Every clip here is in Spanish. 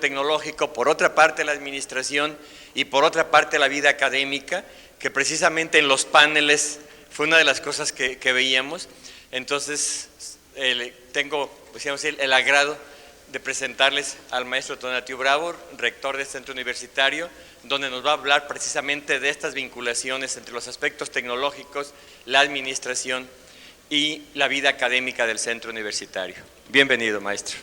tecnológico, por otra parte la administración y por otra parte la vida académica, que precisamente en los paneles fue una de las cosas que veíamos. Entonces tengo, decíamos, el agrado de presentarles al maestro Tonatiuh Bravo, rector del centro universitario, donde nos va a hablar precisamente de estas vinculaciones entre los aspectos tecnológicos, la administración y la vida académica del centro universitario. Bienvenido, maestro.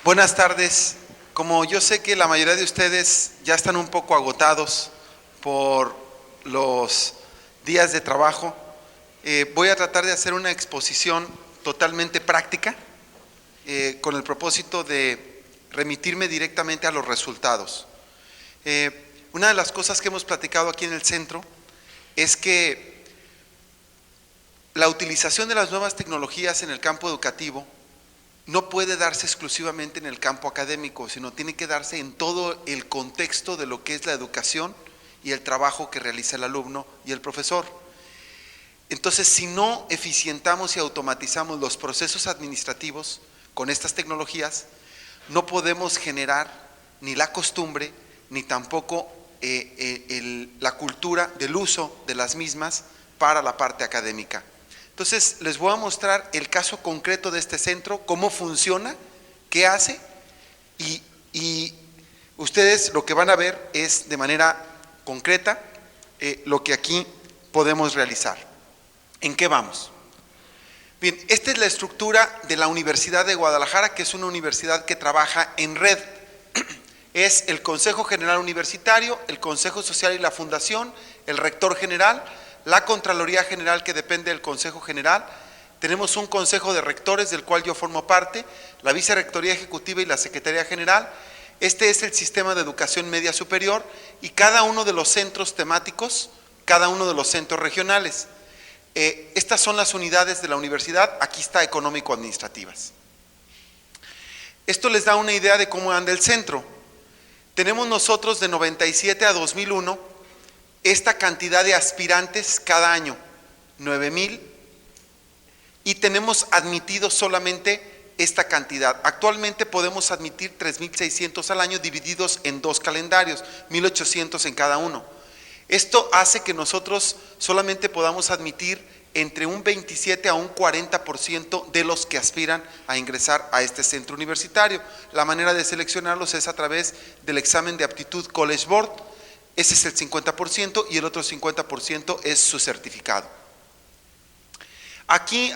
Buenas tardes. Como yo sé que la mayoría de ustedes ya están un poco agotados por los días de trabajo, voy a tratar de hacer una exposición totalmente práctica con el propósito de remitirme directamente a los resultados. Una de las cosas que hemos platicado aquí en el centro es que la utilización de las nuevas tecnologías en el campo educativo no puede darse exclusivamente en el campo académico, sino tiene que darse en todo el contexto de lo que es la educación y el trabajo que realiza el alumno y el profesor. Entonces, si no eficientamos y automatizamos los procesos administrativos con estas tecnologías, no podemos generar ni la costumbre, ni tampoco la cultura del uso de las mismas para la parte académica. Entonces, les voy a mostrar el caso concreto de este centro, cómo funciona, qué hace, y ustedes lo que van a ver es de manera concreta lo que aquí podemos realizar. ¿En qué vamos? Bien, esta es la estructura de la Universidad de Guadalajara, que es una universidad que trabaja en red. Es el Consejo General Universitario, el Consejo Social y la Fundación, el Rector General, la Contraloría General, que depende del Consejo General. Tenemos un Consejo de Rectores, del cual yo formo parte, la Vicerrectoría Ejecutiva y la Secretaría General. Este es el sistema de educación media superior y cada uno de los centros temáticos, cada uno de los centros regionales. Estas son las unidades de la universidad, aquí está económico-administrativas. Esto les da una idea de cómo anda el centro. Tenemos nosotros de 97 a 2001 esta cantidad de aspirantes cada año, 9,000, y tenemos admitidos solamente esta cantidad. Actualmente podemos admitir 3,600 al año divididos en dos calendarios, 1,800 en cada uno. Esto hace que nosotros solamente podamos admitir entre un 27 a un 40% de los que aspiran a ingresar a este centro universitario. La manera de seleccionarlos es a través del examen de aptitud College Board. Ese es el 50% y el otro 50% es su certificado. Aquí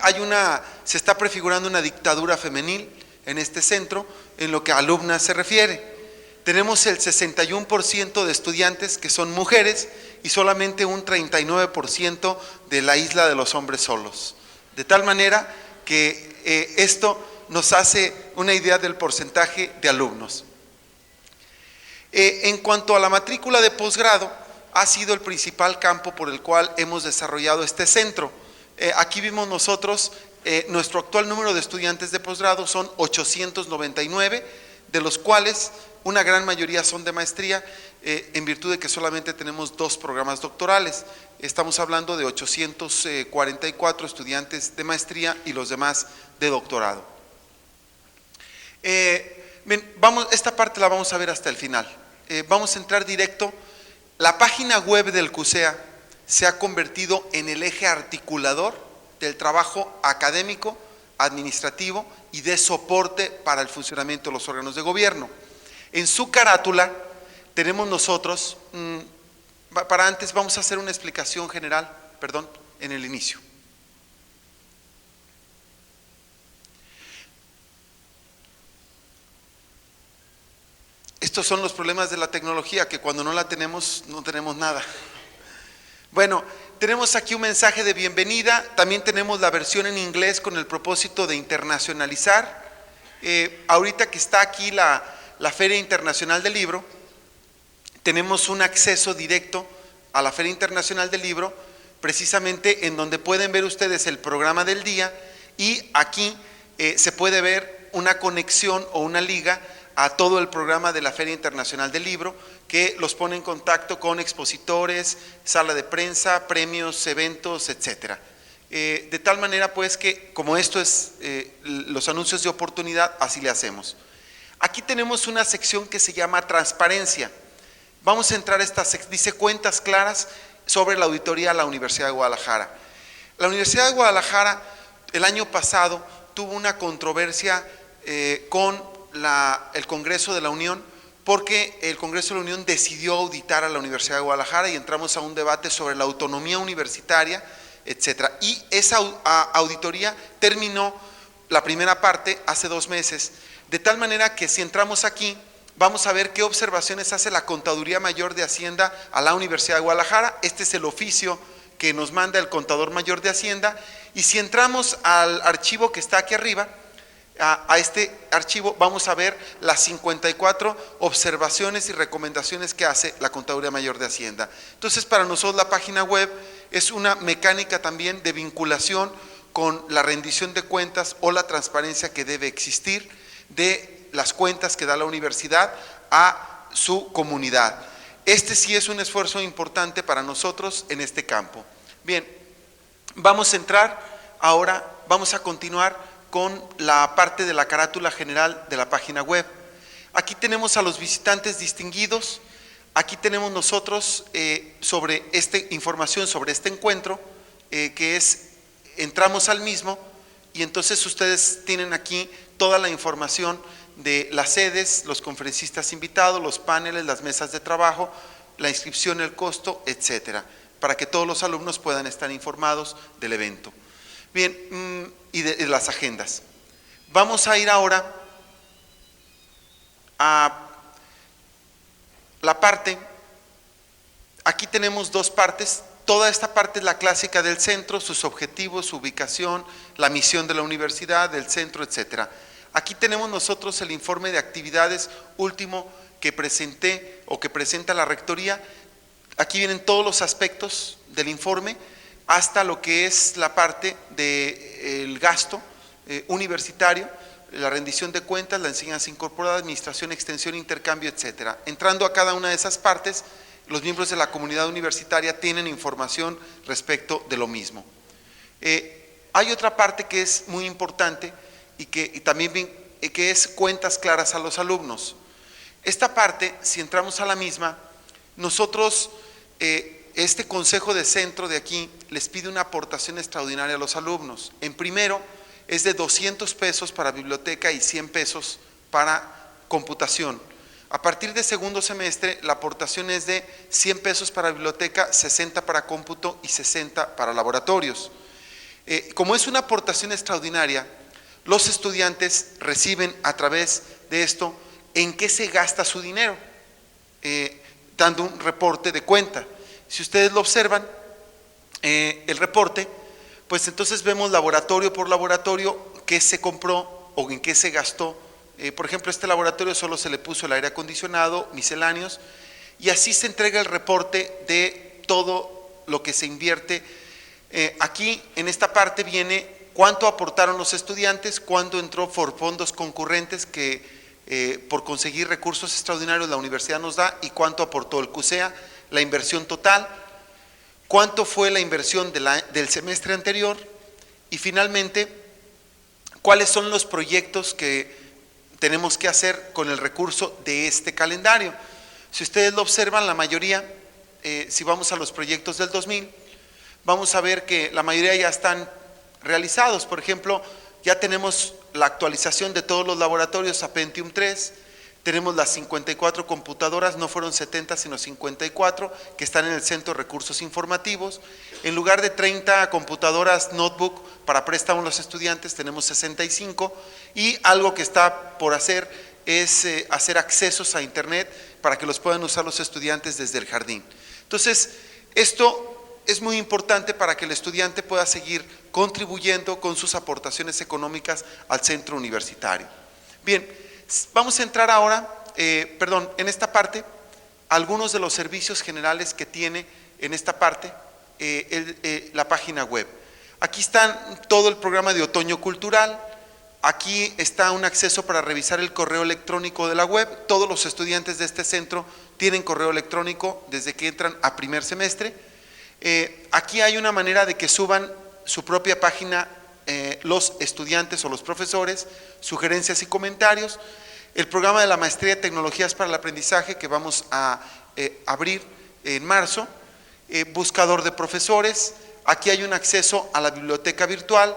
se está prefigurando una dictadura femenil en este centro en lo que a alumnas se refiere. Tenemos el 61% de estudiantes que son mujeres y solamente un 39% de la isla de los hombres solos. De tal manera que esto nos hace una idea del porcentaje de alumnos. En cuanto a la matrícula de posgrado, ha sido el principal campo por el cual hemos desarrollado este centro. Aquí vimos nosotros, nuestro actual número de estudiantes de posgrado son 899, de los cuales una gran mayoría son de maestría, en virtud de que solamente tenemos 2 programas doctorales. Estamos hablando de 844 estudiantes de maestría y los demás de doctorado. Bien, esta parte la vamos a ver hasta el final. Vamos a entrar directo. La página web del CUSEA se ha convertido en el eje articulador del trabajo académico, administrativo y de soporte para el funcionamiento de los órganos de gobierno. En su carátula tenemos nosotros, para antes vamos a hacer una explicación general, en el inicio. Estos son los problemas de la tecnología, que cuando no la tenemos, no tenemos nada. Bueno, tenemos aquí un mensaje de bienvenida, también tenemos la versión en inglés con el propósito de internacionalizar. Ahorita que está aquí la Feria Internacional del Libro, tenemos un acceso directo a la Feria Internacional del Libro, precisamente en donde pueden ver ustedes el programa del día, y aquí se puede ver una conexión o una liga a todo el programa de la Feria Internacional del Libro, que los pone en contacto con expositores, sala de prensa, premios, eventos, etcétera. de tal manera pues que como esto es los anuncios de oportunidad, así le hacemos. Aquí tenemos una sección que se llama transparencia. Vamos a entrar a esta sección, dice cuentas claras sobre la auditoría a la Universidad de Guadalajara. La Universidad de Guadalajara el año pasado tuvo una controversia con el Congreso de la Unión, porque el Congreso de la Unión decidió auditar a la Universidad de Guadalajara y entramos a un debate sobre la autonomía universitaria, etcétera. Y esa auditoría terminó la primera parte hace 2 meses, de tal manera que si entramos aquí, vamos a ver qué observaciones hace la Contaduría Mayor de Hacienda a la Universidad de Guadalajara. Este es el oficio que nos manda el Contador Mayor de Hacienda, y si entramos al archivo que está aquí arriba, a este archivo, vamos a ver las 54 observaciones y recomendaciones que hace la Contaduría Mayor de Hacienda. Entonces, para nosotros la página web es una mecánica también de vinculación con la rendición de cuentas o la transparencia que debe existir de las cuentas que da la universidad a su comunidad. Este sí es un esfuerzo importante para nosotros en este campo. Bien, vamos a entrar ahora, vamos a continuar con la parte de la carátula general de la página web. Aquí tenemos a los visitantes distinguidos, aquí tenemos nosotros sobre información sobre este encuentro, que es, entramos al mismo y entonces ustedes tienen aquí toda la información de las sedes, los conferencistas invitados, los paneles, las mesas de trabajo, la inscripción, el costo, etcétera, para que todos los alumnos puedan estar informados del evento. Bien, y de las agendas. Vamos a ir ahora a la parte, aquí tenemos 2 partes, toda esta parte es la clásica del centro, sus objetivos, su ubicación, la misión de la universidad, del centro, etcétera. Aquí tenemos nosotros el informe de actividades último que presenté o que presenta la rectoría. Aquí vienen todos los aspectos del informe, hasta lo que es la parte del gasto universitario, la rendición de cuentas, la enseñanza incorporada, administración, extensión, intercambio, etcétera. Entrando a cada una de esas partes, los miembros de la comunidad universitaria tienen información respecto de lo mismo. Hay otra parte que es muy importante y también que es cuentas claras a los alumnos. Esta parte, si entramos a la misma, nosotros este consejo de centro de aquí les pide una aportación extraordinaria a los alumnos. En primero es de 200 pesos para biblioteca y 100 pesos para computación. A partir de segundo semestre la aportación es de 100 pesos para biblioteca, 60 para cómputo y 60 para laboratorios. Como es una aportación extraordinaria, los estudiantes reciben a través de esto en qué se gasta su dinero, dando un reporte de cuenta. Si ustedes lo observan, el reporte, pues entonces vemos laboratorio por laboratorio qué se compró o en qué se gastó. Por ejemplo, este laboratorio solo se le puso el aire acondicionado, misceláneos, y así se entrega el reporte de todo lo que se invierte. Aquí en esta parte viene cuánto aportaron los estudiantes, cuánto entró por fondos concurrentes que por conseguir recursos extraordinarios la universidad nos da, y cuánto aportó el CUSEA, la inversión total, cuánto fue la inversión del semestre anterior, y finalmente cuáles son los proyectos que tenemos que hacer con el recurso de este calendario. Si ustedes lo observan, la mayoría, si vamos a los proyectos del 2000, vamos a ver que la mayoría ya están realizados. Por ejemplo, ya tenemos la actualización de todos los laboratorios a Pentium 3, tenemos las 54 computadoras, no fueron 70 sino 54, que están en el Centro de Recursos Informativos. En lugar de 30 computadoras notebook para préstamo a los estudiantes, tenemos 65, y algo que está por hacer es hacer accesos a internet para que los puedan usar los estudiantes desde el jardín. Entonces, esto es muy importante para que el estudiante pueda seguir contribuyendo con sus aportaciones económicas al centro universitario. Bien, vamos a entrar ahora, en esta parte, algunos de los servicios generales que tiene en esta parte la página web. Aquí está todo el programa de otoño cultural, aquí está un acceso para revisar el correo electrónico de la web. Todos los estudiantes de este centro tienen correo electrónico desde que entran a primer semestre. Aquí hay una manera de que suban su propia página los estudiantes o los profesores, sugerencias y comentarios. El programa de la Maestría de Tecnologías para el Aprendizaje que vamos a abrir en marzo, buscador de profesores, aquí hay un acceso a la biblioteca virtual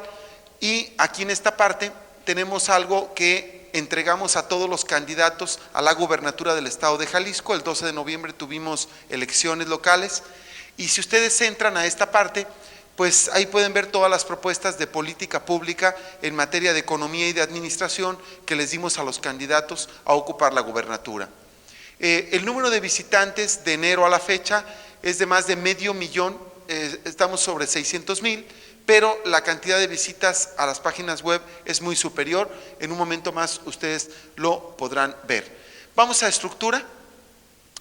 y aquí en esta parte tenemos algo que entregamos a todos los candidatos a la gubernatura del estado de Jalisco. El 12 de noviembre tuvimos elecciones locales y si ustedes entran a esta parte, pues ahí pueden ver todas las propuestas de política pública en materia de economía y de administración que les dimos a los candidatos a ocupar la gubernatura. El número de visitantes de enero a la fecha es de más de 500,000, estamos sobre 600,000, pero la cantidad de visitas a las páginas web es muy superior. En un momento más ustedes lo podrán ver. Vamos a estructura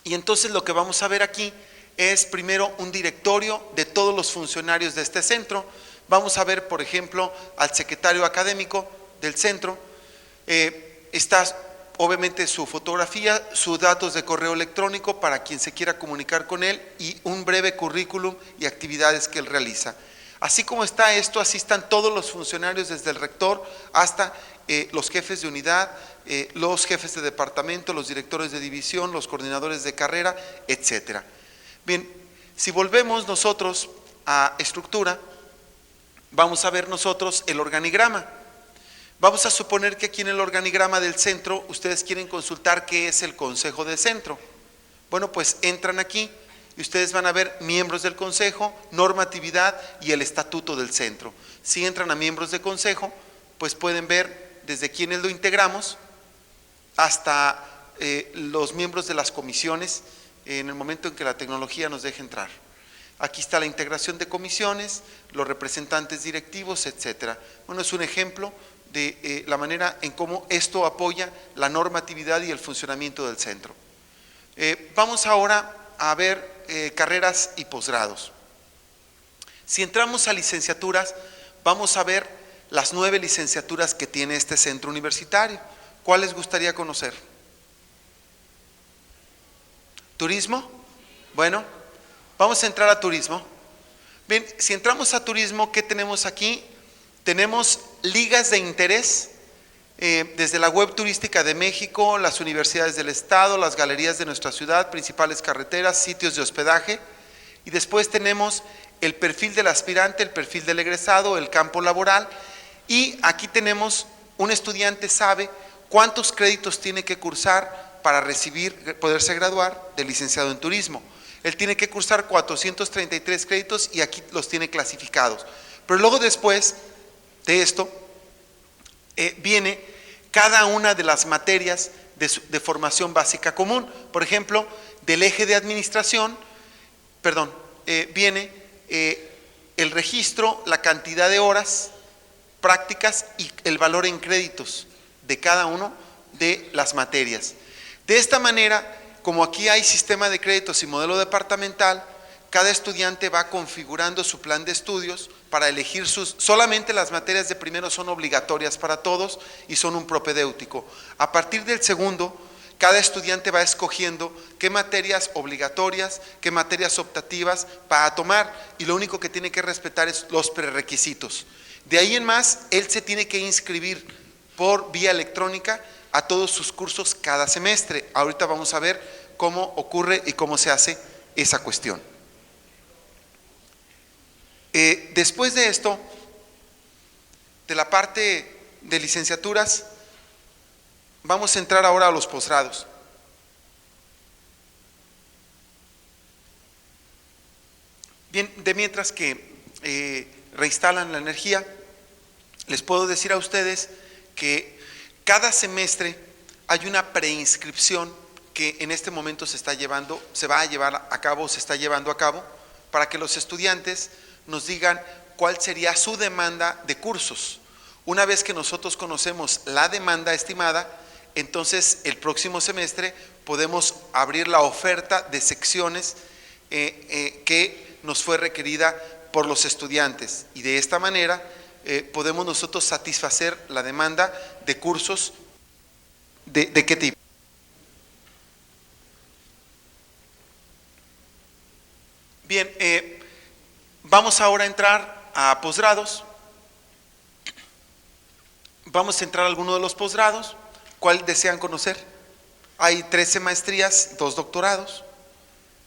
y entonces lo que vamos a ver aquí es primero un directorio de todos los funcionarios de este centro. Vamos a ver, por ejemplo, al secretario académico del centro. Está obviamente su fotografía, sus datos de correo electrónico para quien se quiera comunicar con él y un breve currículum y actividades que él realiza. Así como está esto, así están todos los funcionarios desde el rector hasta los jefes de unidad, los jefes de departamento, los directores de división, los coordinadores de carrera, etcétera. Bien, si volvemos nosotros a estructura, vamos a ver nosotros el organigrama. Vamos a suponer que aquí en el organigrama del centro ustedes quieren consultar qué es el consejo de centro. Bueno, pues entran aquí y ustedes van a ver miembros del consejo, normatividad y el estatuto del centro. Si entran a miembros de consejo, pues pueden ver desde quienes lo integramos hasta los miembros de las comisiones en el momento en que la tecnología nos deje entrar. Aquí está la integración de comisiones, los representantes directivos, etcétera. Bueno, es un ejemplo de la manera en cómo esto apoya la normatividad y el funcionamiento del centro. Vamos ahora a ver carreras y posgrados. Si entramos a licenciaturas, vamos a ver las 9 licenciaturas que tiene este centro universitario. ¿Cuál les gustaría conocer? ¿Turismo? Bueno, vamos a entrar a turismo. Bien, si entramos a turismo, ¿qué tenemos aquí? Tenemos ligas de interés, desde la web turística de México, las universidades del estado, las galerías de nuestra ciudad, principales carreteras, sitios de hospedaje, y después tenemos el perfil del aspirante, el perfil del egresado, el campo laboral, y aquí tenemos, un estudiante sabe cuántos créditos tiene que cursar para poderse graduar de licenciado en turismo. Él tiene que cursar 433 créditos y aquí los tiene clasificados. Pero luego después de esto, viene cada una de las materias de formación básica común. Por ejemplo, del eje de administración, viene el registro, la cantidad de horas prácticas y el valor en créditos de cada una de las materias. De esta manera, como aquí hay sistema de créditos y modelo departamental, cada estudiante va configurando su plan de estudios para elegir solamente las materias de primero son obligatorias para todos y son un propedéutico. A partir del segundo, cada estudiante va escogiendo qué materias obligatorias, qué materias optativas va a tomar y lo único que tiene que respetar es los prerequisitos. De ahí en más, él se tiene que inscribir por vía electrónica a todos sus cursos cada semestre. Ahorita vamos a ver cómo ocurre y cómo se hace esa cuestión. Después de esto, de la parte de licenciaturas, vamos a entrar ahora a los posgrados. Bien, de mientras que reinstalan la energía, les puedo decir a ustedes que cada semestre hay una preinscripción que en este momento se está llevando a cabo para que los estudiantes nos digan cuál sería su demanda de cursos. Una vez que nosotros conocemos la demanda estimada, entonces el próximo semestre podemos abrir la oferta de secciones que nos fue requerida por los estudiantes y de esta manera podemos nosotros satisfacer la demanda de cursos de qué tipo. Bien, vamos ahora a entrar a posgrados. Vamos a entrar a alguno de los posgrados. ¿Cuál desean conocer? Hay 13 maestrías, 2 doctorados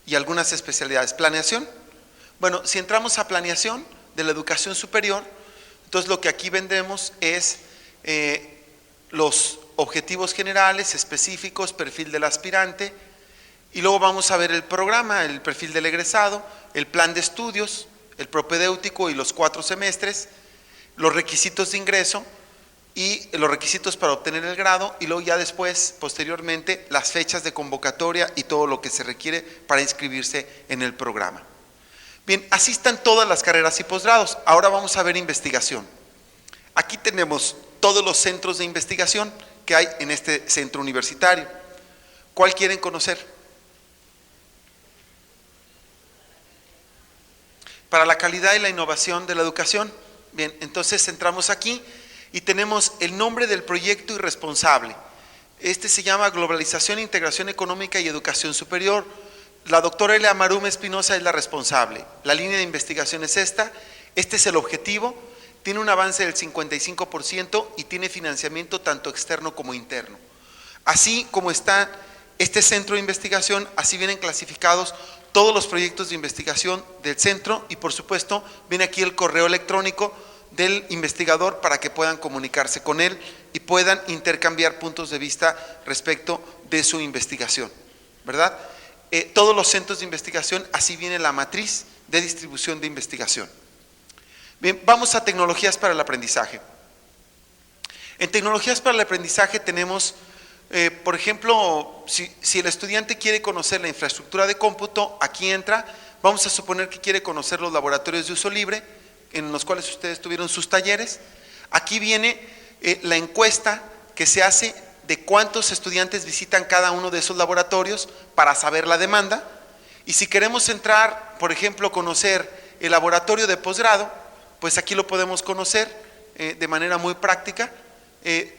y algunas especialidades. ¿Planeación? Bueno, si entramos a planeación de la educación superior, entonces lo que aquí vendremos es los objetivos generales, específicos, perfil del aspirante, y luego vamos a ver el programa, el perfil del egresado, el plan de estudios, el propedéutico y los 4 semestres, los requisitos de ingreso y los requisitos para obtener el grado, y luego ya después, posteriormente, las fechas de convocatoria y todo lo que se requiere para inscribirse en el programa. Bien, así están todas las carreras y posgrados. Ahora vamos a ver investigación. Aquí tenemos todos los centros de investigación que hay en este centro universitario. ¿Cuál quieren conocer? Para la calidad y la innovación de la educación. Bien, entonces entramos aquí y tenemos el nombre del proyecto y responsable. Este se llama Globalización, Integración Económica y Educación Superior. La doctora Elia Marum Espinosa es la responsable. La línea de investigación es esta. Este es el objetivo. Tiene un avance del 55% y tiene financiamiento tanto externo como interno. Así como está este centro de investigación, así vienen clasificados todos los proyectos de investigación del centro, y por supuesto viene aquí el correo electrónico del investigador para que puedan comunicarse con él y puedan intercambiar puntos de vista respecto de su investigación, ¿verdad? Todos los centros de investigación, así viene la matriz de distribución de investigación. Bien, vamos a tecnologías para el aprendizaje. En tecnologías para el aprendizaje tenemos, por ejemplo, si el estudiante quiere conocer la infraestructura de cómputo, aquí entra. Vamos a suponer que quiere conocer los laboratorios de uso libre, en los cuales ustedes tuvieron sus talleres. Aquí viene la encuesta que se hace de cuántos estudiantes visitan cada uno de esos laboratorios para saber la demanda. Y si queremos entrar, por ejemplo, conocer el laboratorio de posgrado, pues aquí lo podemos conocer de manera muy práctica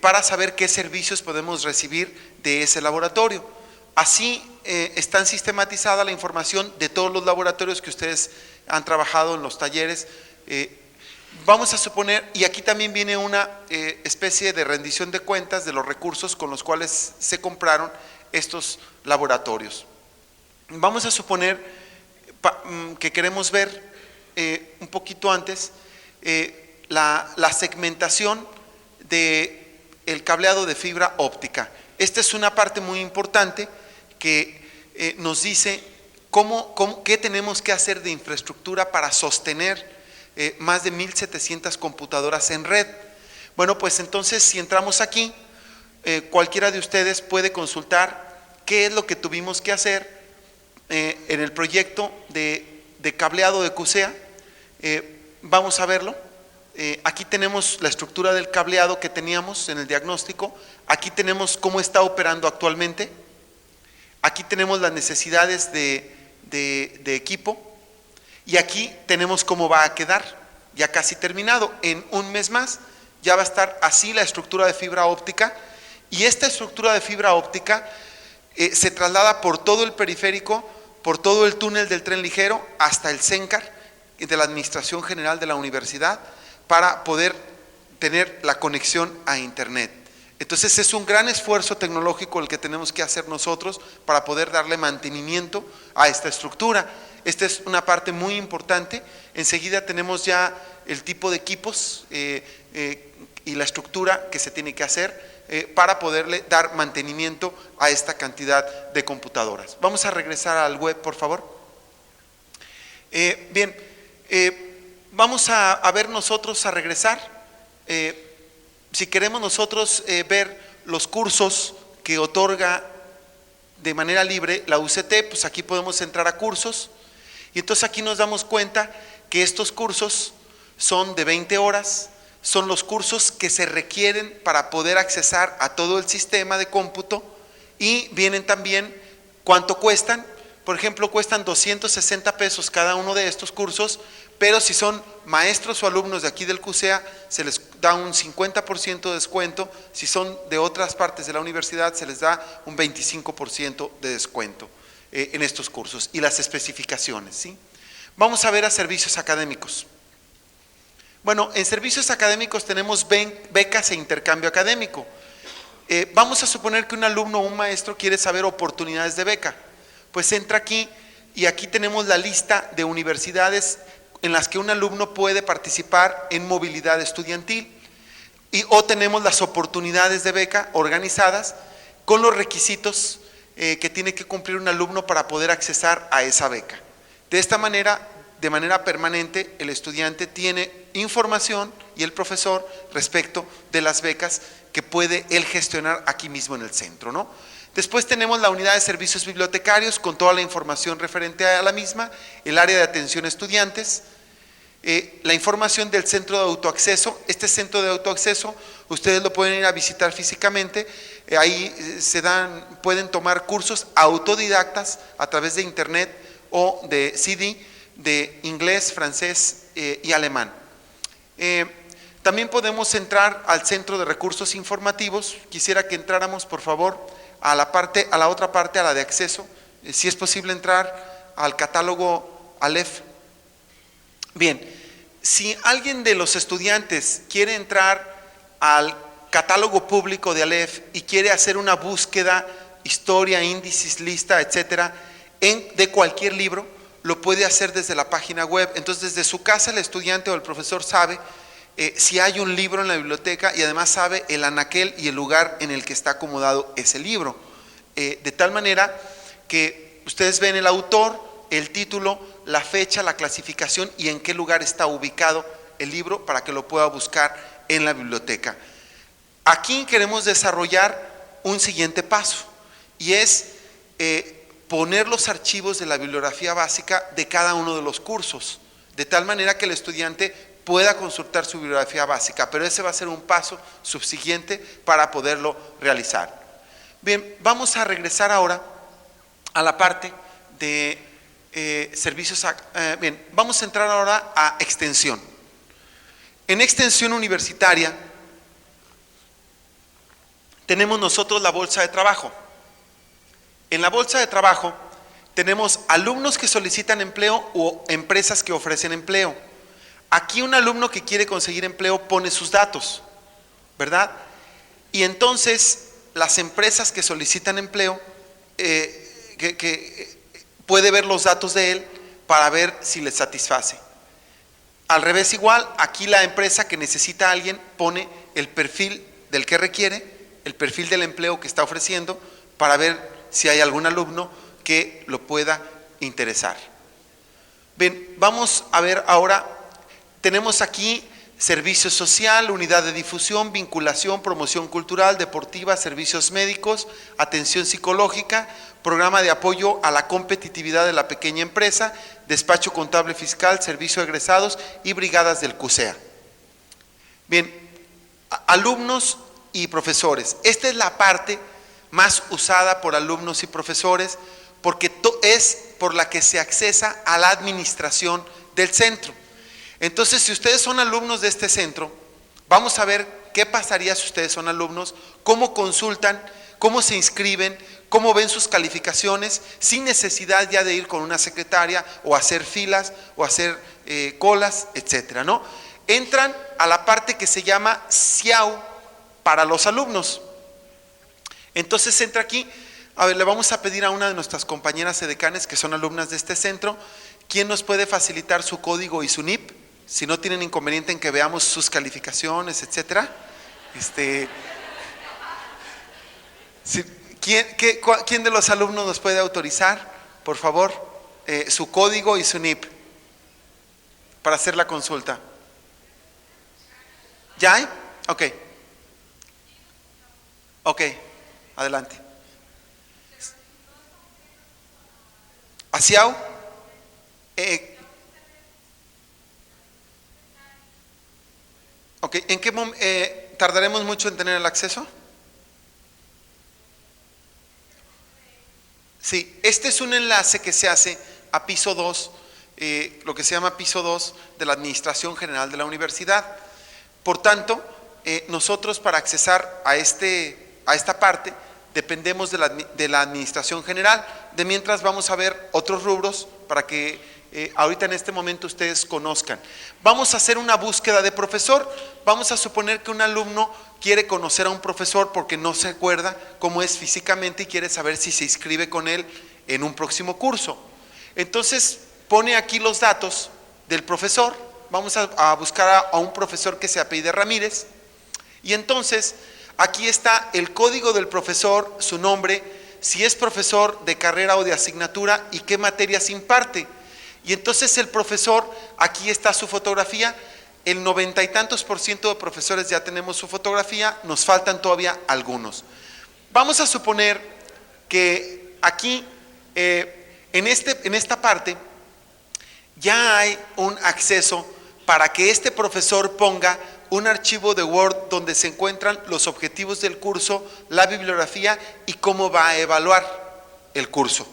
para saber qué servicios podemos recibir de ese laboratorio. Así están sistematizada la información de todos los laboratorios que ustedes han trabajado en los talleres. Vamos a suponer, y aquí también viene una especie de rendición de cuentas de los recursos con los cuales se compraron estos laboratorios. Vamos a suponer que queremos ver un poquito antes la segmentación del cableado de fibra óptica. Esta es una parte muy importante que nos dice qué tenemos que hacer de infraestructura para sostener más de 1,700 computadoras en red. Bueno, pues entonces si entramos aquí, cualquiera de ustedes puede consultar qué es lo que tuvimos que hacer en el proyecto de cableado de CUSEA. Vamos a verlo. Aquí tenemos la estructura del cableado que teníamos en el diagnóstico. Aquí tenemos cómo está operando actualmente. Aquí tenemos las necesidades de equipo. Y aquí tenemos cómo va a quedar, ya casi terminado. En un mes más ya va a estar así la estructura de fibra óptica, y esta estructura de fibra óptica se traslada por todo el periférico, por todo el túnel del tren ligero hasta el CENCAR de la Administración General de la Universidad para poder tener la conexión a Internet. Entonces es un gran esfuerzo tecnológico el que tenemos que hacer nosotros para poder darle mantenimiento a esta estructura. Esta es una parte muy importante. Enseguida tenemos ya el tipo de equipos y la estructura que se tiene que hacer para poderle dar mantenimiento a esta cantidad de computadoras. Vamos a regresar al web, por favor. Bien, vamos a ver nosotros, a regresar. Si queremos nosotros ver los cursos que otorga de manera libre la UCT, pues aquí podemos entrar a cursos. Y entonces aquí nos damos cuenta que estos cursos son de 20 horas, son los cursos que se requieren para poder accesar a todo el sistema de cómputo, y vienen también cuánto cuestan. Por ejemplo, cuestan 260 pesos cada uno de estos cursos, pero si son maestros o alumnos de aquí del CUSEA, se les da un 50% de descuento. Si son de otras partes de la universidad, se les da un 25% de descuento en estos cursos y las especificaciones, ¿sí? Vamos a ver a servicios académicos. Bueno, en servicios académicos tenemos becas e intercambio académico. Vamos a suponer que un alumno o un maestro quiere saber oportunidades de beca. Pues entra aquí y aquí tenemos la lista de universidades en las que un alumno puede participar en movilidad estudiantil o tenemos las oportunidades de beca organizadas con los requisitos que tiene que cumplir un alumno para poder accesar a esa beca. De esta manera, de manera permanente, el estudiante tiene información y el profesor respecto de las becas que puede él gestionar aquí mismo en el centro, ¿no? Después tenemos la unidad de servicios bibliotecarios con toda la información referente a la misma, el área de atención a estudiantes, la información del centro de autoacceso. Este centro de autoacceso ustedes lo pueden ir a visitar físicamente, ahí pueden tomar cursos autodidactas a través de internet o de CD de inglés, francés y alemán. También podemos entrar al centro de recursos informativos. Quisiera que entráramos, por favor, a la otra parte, a la de acceso, si es posible entrar al catálogo Aleph. Bien, si alguien de los estudiantes quiere entrar al catálogo público de Aleph y quiere hacer una búsqueda, historia, índices, lista, etcétera, de cualquier libro, lo puede hacer desde la página web. Entonces, desde su casa el estudiante o el profesor sabe si hay un libro en la biblioteca y además sabe el anaquel y el lugar en el que está acomodado ese libro. De tal manera que ustedes ven el autor, el título, la fecha, la clasificación y en qué lugar está ubicado el libro para que lo pueda buscar en la biblioteca. Aquí queremos desarrollar un siguiente paso y es poner los archivos de la bibliografía básica de cada uno de los cursos, de tal manera que el estudiante pueda consultar su bibliografía básica, pero ese va a ser un paso subsiguiente para poderlo realizar. Bien, vamos a regresar ahora a la parte de servicios. Bien, vamos a entrar ahora a extensión. En extensión universitaria tenemos nosotros la bolsa de trabajo. En la bolsa de trabajo tenemos alumnos que solicitan empleo o empresas que ofrecen empleo. Aquí un alumno que quiere conseguir empleo pone sus datos, ¿verdad? Y entonces las empresas que solicitan empleo puede ver los datos de él para ver si le satisface. Al revés igual, aquí la empresa que necesita a alguien pone el perfil del que requiere, el perfil del empleo que está ofreciendo para ver si hay algún alumno que lo pueda interesar. Bien, vamos a ver ahora. Tenemos aquí servicio social, unidad de difusión, vinculación, promoción cultural, deportiva, servicios médicos, atención psicológica, programa de apoyo a la competitividad de la pequeña empresa, despacho contable fiscal, servicio de egresados y brigadas del CUSEA. Bien, alumnos y profesores. Esta es la parte más usada por alumnos y profesores porque es por la que se accesa a la administración del centro. Entonces, si ustedes son alumnos de este centro, vamos a ver qué pasaría si ustedes son alumnos, cómo consultan, cómo se inscriben, cómo ven sus calificaciones, sin necesidad ya de ir con una secretaria o hacer filas o hacer colas, etcétera, ¿no? Entran a la parte que se llama SIAU para los alumnos. Entonces entra aquí. A ver, le vamos a pedir a una de nuestras compañeras edecanes que son alumnas de este centro, ¿quién nos puede facilitar su código y su NIP? Si no tienen inconveniente en que veamos sus calificaciones, etcétera. ¿Quién de los alumnos nos puede autorizar, por favor, su código y su NIP para hacer la consulta? ¿Ya hay? Ok. Ok, adelante. ¿Asiao? Ok, ¿en qué momento tardaremos mucho en tener el acceso? Sí, este es un enlace que se hace a piso 2, lo que se llama piso 2 de la Administración General de la Universidad. Por tanto, nosotros para accesar a esta parte dependemos de la Administración General. De mientras vamos a ver otros rubros para que ahorita en este momento ustedes conozcan. Vamos a hacer una búsqueda de profesor. Vamos a suponer que un alumno quiere conocer a un profesor porque no se acuerda cómo es físicamente y quiere saber si se inscribe con él en un próximo curso. Entonces pone aquí los datos del profesor. Vamos a buscar a un profesor que se apellide Ramírez, y entonces aquí está el código del profesor, su nombre, si es profesor de carrera o de asignatura y qué materias imparte. Y entonces el profesor, aquí está su fotografía. El 90 y tantos % de profesores ya tenemos su fotografía, nos faltan todavía algunos. Vamos a suponer que aquí, en esta parte, ya hay un acceso para que este profesor ponga un archivo de Word donde se encuentran los objetivos del curso, la bibliografía y cómo va a evaluar el curso.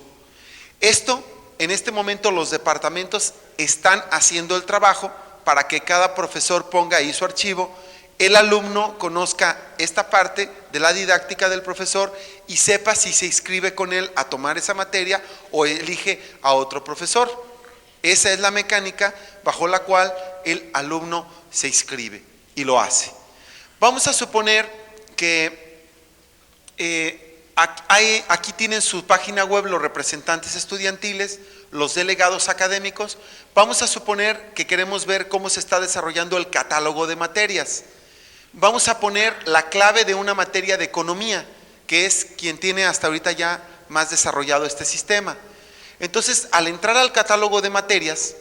Esto, en este momento los departamentos están haciendo el trabajo para que cada profesor ponga ahí su archivo, el alumno conozca esta parte de la didáctica del profesor y sepa si se inscribe con él a tomar esa materia o elige a otro profesor. Esa es la mecánica bajo la cual el alumno se inscribe y lo hace. Vamos a suponer que aquí tienen su página web los representantes estudiantiles, los delegados académicos. Vamos a suponer que queremos ver cómo se está desarrollando el catálogo de materias. Vamos a poner la clave de una materia de economía, que es quien tiene hasta ahorita ya más desarrollado este sistema. Entonces, al entrar al catálogo de materias,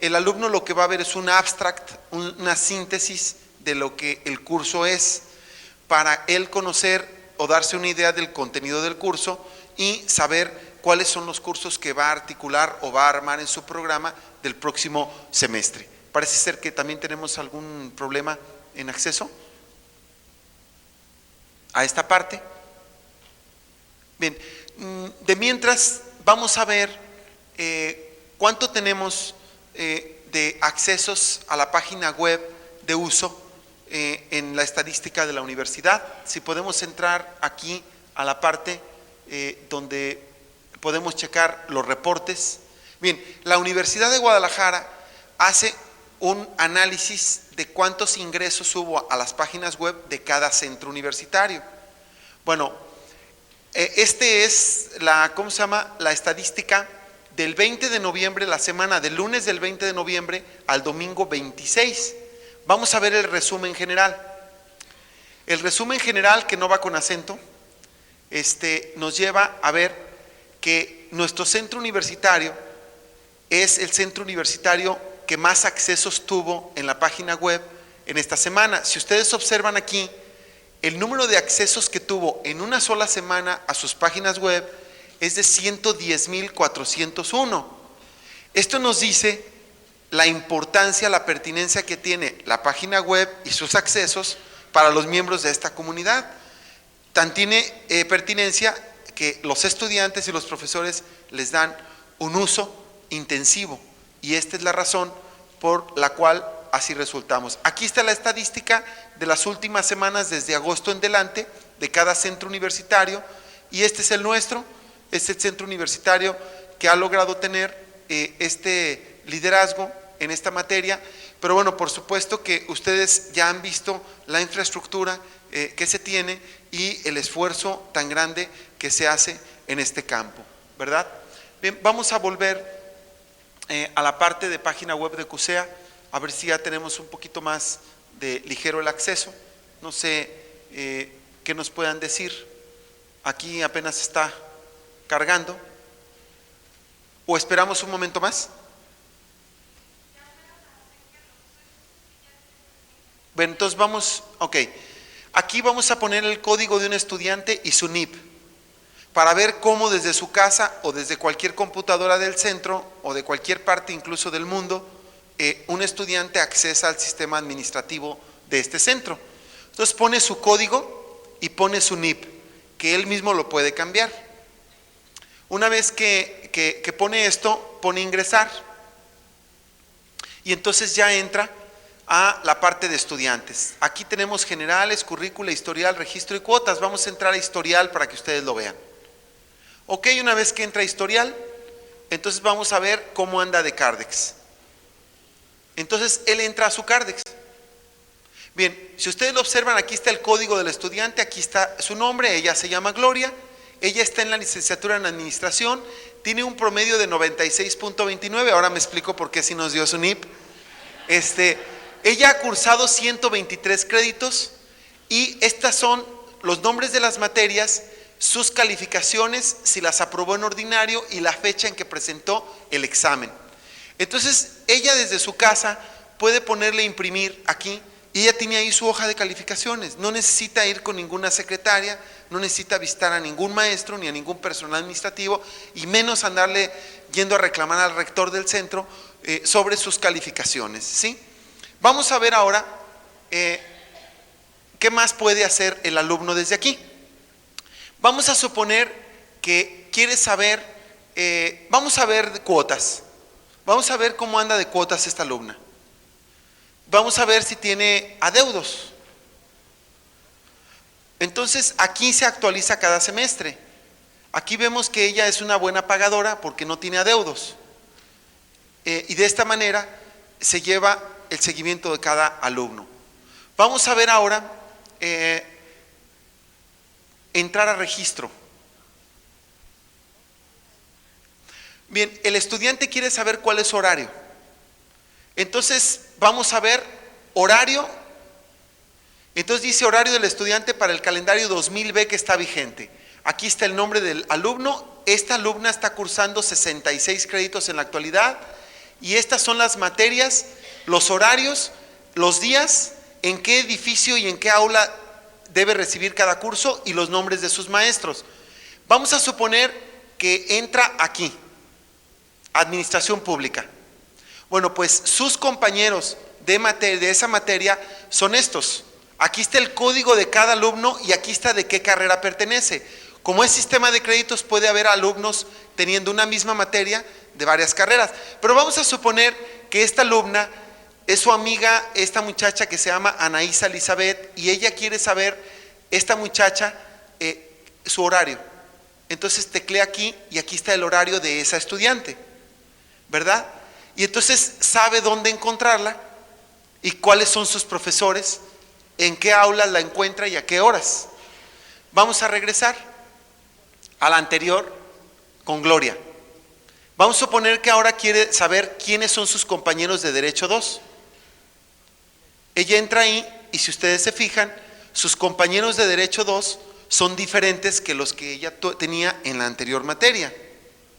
el alumno lo que va a ver es un abstract, una síntesis de lo que el curso es, para él conocer o darse una idea del contenido del curso y saber cuáles son los cursos que va a articular o va a armar en su programa del próximo semestre. Parece ser que también tenemos algún problema en acceso a esta parte. Bien, de mientras vamos a ver cuánto tenemos de accesos a la página web de uso en la estadística de la universidad. Si podemos entrar aquí a la parte donde podemos checar los reportes. Bien, la Universidad de Guadalajara hace un análisis de cuántos ingresos hubo a las páginas web de cada centro universitario. Bueno, este es la estadística del 20 de noviembre, la semana del lunes del 20 de noviembre al domingo 26. Vamos a ver el resumen general. El resumen general, que no va con acento, nos lleva a ver que nuestro centro universitario es el centro universitario que más accesos tuvo en la página web en esta semana. Si ustedes observan aquí, el número de accesos que tuvo en una sola semana a sus páginas web es de 110,401. Esto nos dice la importancia, la pertinencia que tiene la página web y sus accesos para los miembros de esta comunidad. Tan tiene pertinencia que los estudiantes y los profesores les dan un uso intensivo, y esta es la razón por la cual así resultamos. Aquí está la estadística de las últimas semanas desde agosto en adelante de cada centro universitario, y este es el nuestro, es el centro universitario que ha logrado tener este liderazgo en esta materia. Pero bueno, por supuesto que ustedes ya han visto la infraestructura que se tiene y el esfuerzo tan grande que se hace en este campo, ¿verdad? Bien, vamos a volver a la parte de página web de CUSEA, a ver si ya tenemos un poquito más de ligero el acceso. No sé qué nos puedan decir. Aquí apenas está cargando. ¿O esperamos un momento más? Bueno, entonces vamos, ok. Aquí vamos a poner el código de un estudiante y su NIP, para ver cómo desde su casa o desde cualquier computadora del centro o de cualquier parte incluso del mundo, un estudiante accesa al sistema administrativo de este centro. Entonces pone su código y pone su NIP, que él mismo lo puede cambiar. Una vez que pone esto, pone ingresar, y entonces ya entra a la parte de estudiantes. Aquí tenemos generales, currícula, historial, registro y cuotas. Vamos a entrar a historial para que ustedes lo vean. Ok, una vez que entra a historial, Entonces vamos a ver cómo anda de Cardex. Entonces él entra a su Cardex. Bien, si ustedes lo observan, aquí está el código del estudiante, aquí está su nombre, ella se llama Gloria, ella está en la licenciatura en administración, tiene un promedio de 96.29, ahora me explico por qué si nos dio su NIP. Ella ha cursado 123 créditos y estas son los nombres de las materias, sus calificaciones, si las aprobó en ordinario y la fecha en que presentó el examen. Entonces, ella desde su casa puede ponerle imprimir aquí y ella tiene ahí su hoja de calificaciones. No necesita ir con ninguna secretaria, no necesita visitar a ningún maestro ni a ningún personal administrativo y menos andarle yendo a reclamar al rector del centro sobre sus calificaciones, ¿sí? Vamos a ver ahora qué más puede hacer el alumno desde aquí. Vamos a suponer que quiere saber, vamos a ver cuotas. Vamos a ver cómo anda de cuotas esta alumna. Vamos a ver si tiene adeudos. Entonces aquí se actualiza cada semestre. Aquí vemos que ella es una buena pagadora porque no tiene adeudos. Y de esta manera se lleva el seguimiento de cada alumno. Vamos a ver ahora entrar a registro. Bien, el estudiante quiere saber cuál es su horario. Entonces vamos a ver horario. Entonces dice horario del estudiante para el calendario 2000B que está vigente. Aquí está el nombre del alumno. Esta alumna está cursando 66 créditos en la actualidad y estas son las materias, los horarios, los días, en qué edificio y en qué aula debe recibir cada curso y los nombres de sus maestros. Vamos a suponer que entra aquí, administración pública. Bueno, pues sus compañeros de esa materia son estos. Aquí está el código de cada alumno y aquí está de qué carrera pertenece. Como es sistema de créditos, puede haber alumnos teniendo una misma materia de varias carreras. Pero vamos a suponer que esta alumna es su amiga, esta muchacha que se llama Anaísa Elizabeth, y ella quiere saber, esta muchacha, su horario. Entonces teclea aquí y aquí está el horario de esa estudiante, ¿verdad? Y entonces sabe dónde encontrarla y cuáles son sus profesores, en qué aulas la encuentra y a qué horas. Vamos a regresar a la anterior con Gloria. Vamos a suponer que ahora quiere saber quiénes son sus compañeros de Derecho 2. Ella entra ahí y si ustedes se fijan, sus compañeros de Derecho 2 son diferentes que los que ella tenía en la anterior materia.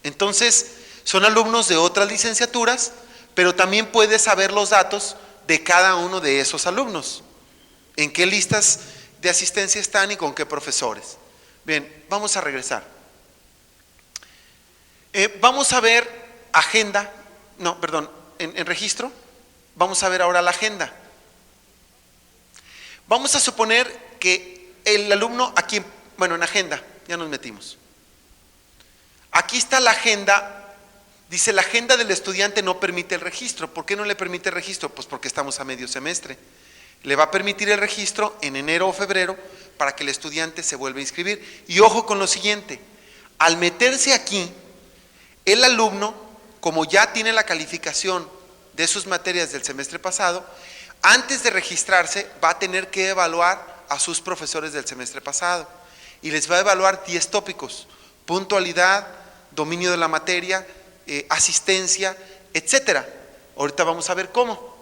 Entonces, son alumnos de otras licenciaturas, pero también puede saber los datos de cada uno de esos alumnos. En qué listas de asistencia están y con qué profesores. Bien, vamos a regresar. Vamos a ver agenda, en registro. Vamos a ver ahora la agenda. Vamos a suponer que el alumno aquí, en agenda, ya nos metimos. Aquí está la agenda. Dice, la agenda del estudiante no permite el registro. ¿Por qué no le permite el registro? Pues porque estamos a medio semestre. Le va a permitir el registro en enero o febrero para que el estudiante se vuelva a inscribir. Y ojo con lo siguiente, al meterse aquí, el alumno, como ya tiene la calificación de sus materias del semestre pasado, antes de registrarse va a tener que evaluar a sus profesores del semestre pasado. Y les va a evaluar 10 tópicos: puntualidad, dominio de la materia, asistencia, etcétera. Ahorita vamos a ver cómo.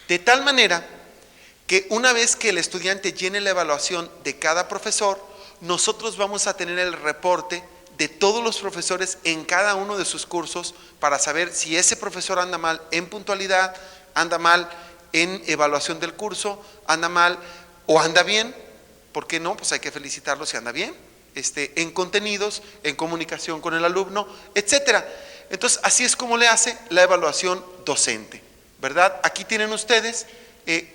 De tal manera que una vez que el estudiante llene la evaluación de cada profesor, nosotros vamos a tener el reporte de todos los profesores en cada uno de sus cursos para saber si ese profesor anda mal en puntualidad, anda mal en evaluación del curso, anda mal o anda bien. ¿Por qué no? Pues hay que felicitarlo si anda bien, en contenidos, en comunicación con el alumno, etcétera. Entonces, así es como le hace la evaluación docente, ¿verdad? Aquí tienen ustedes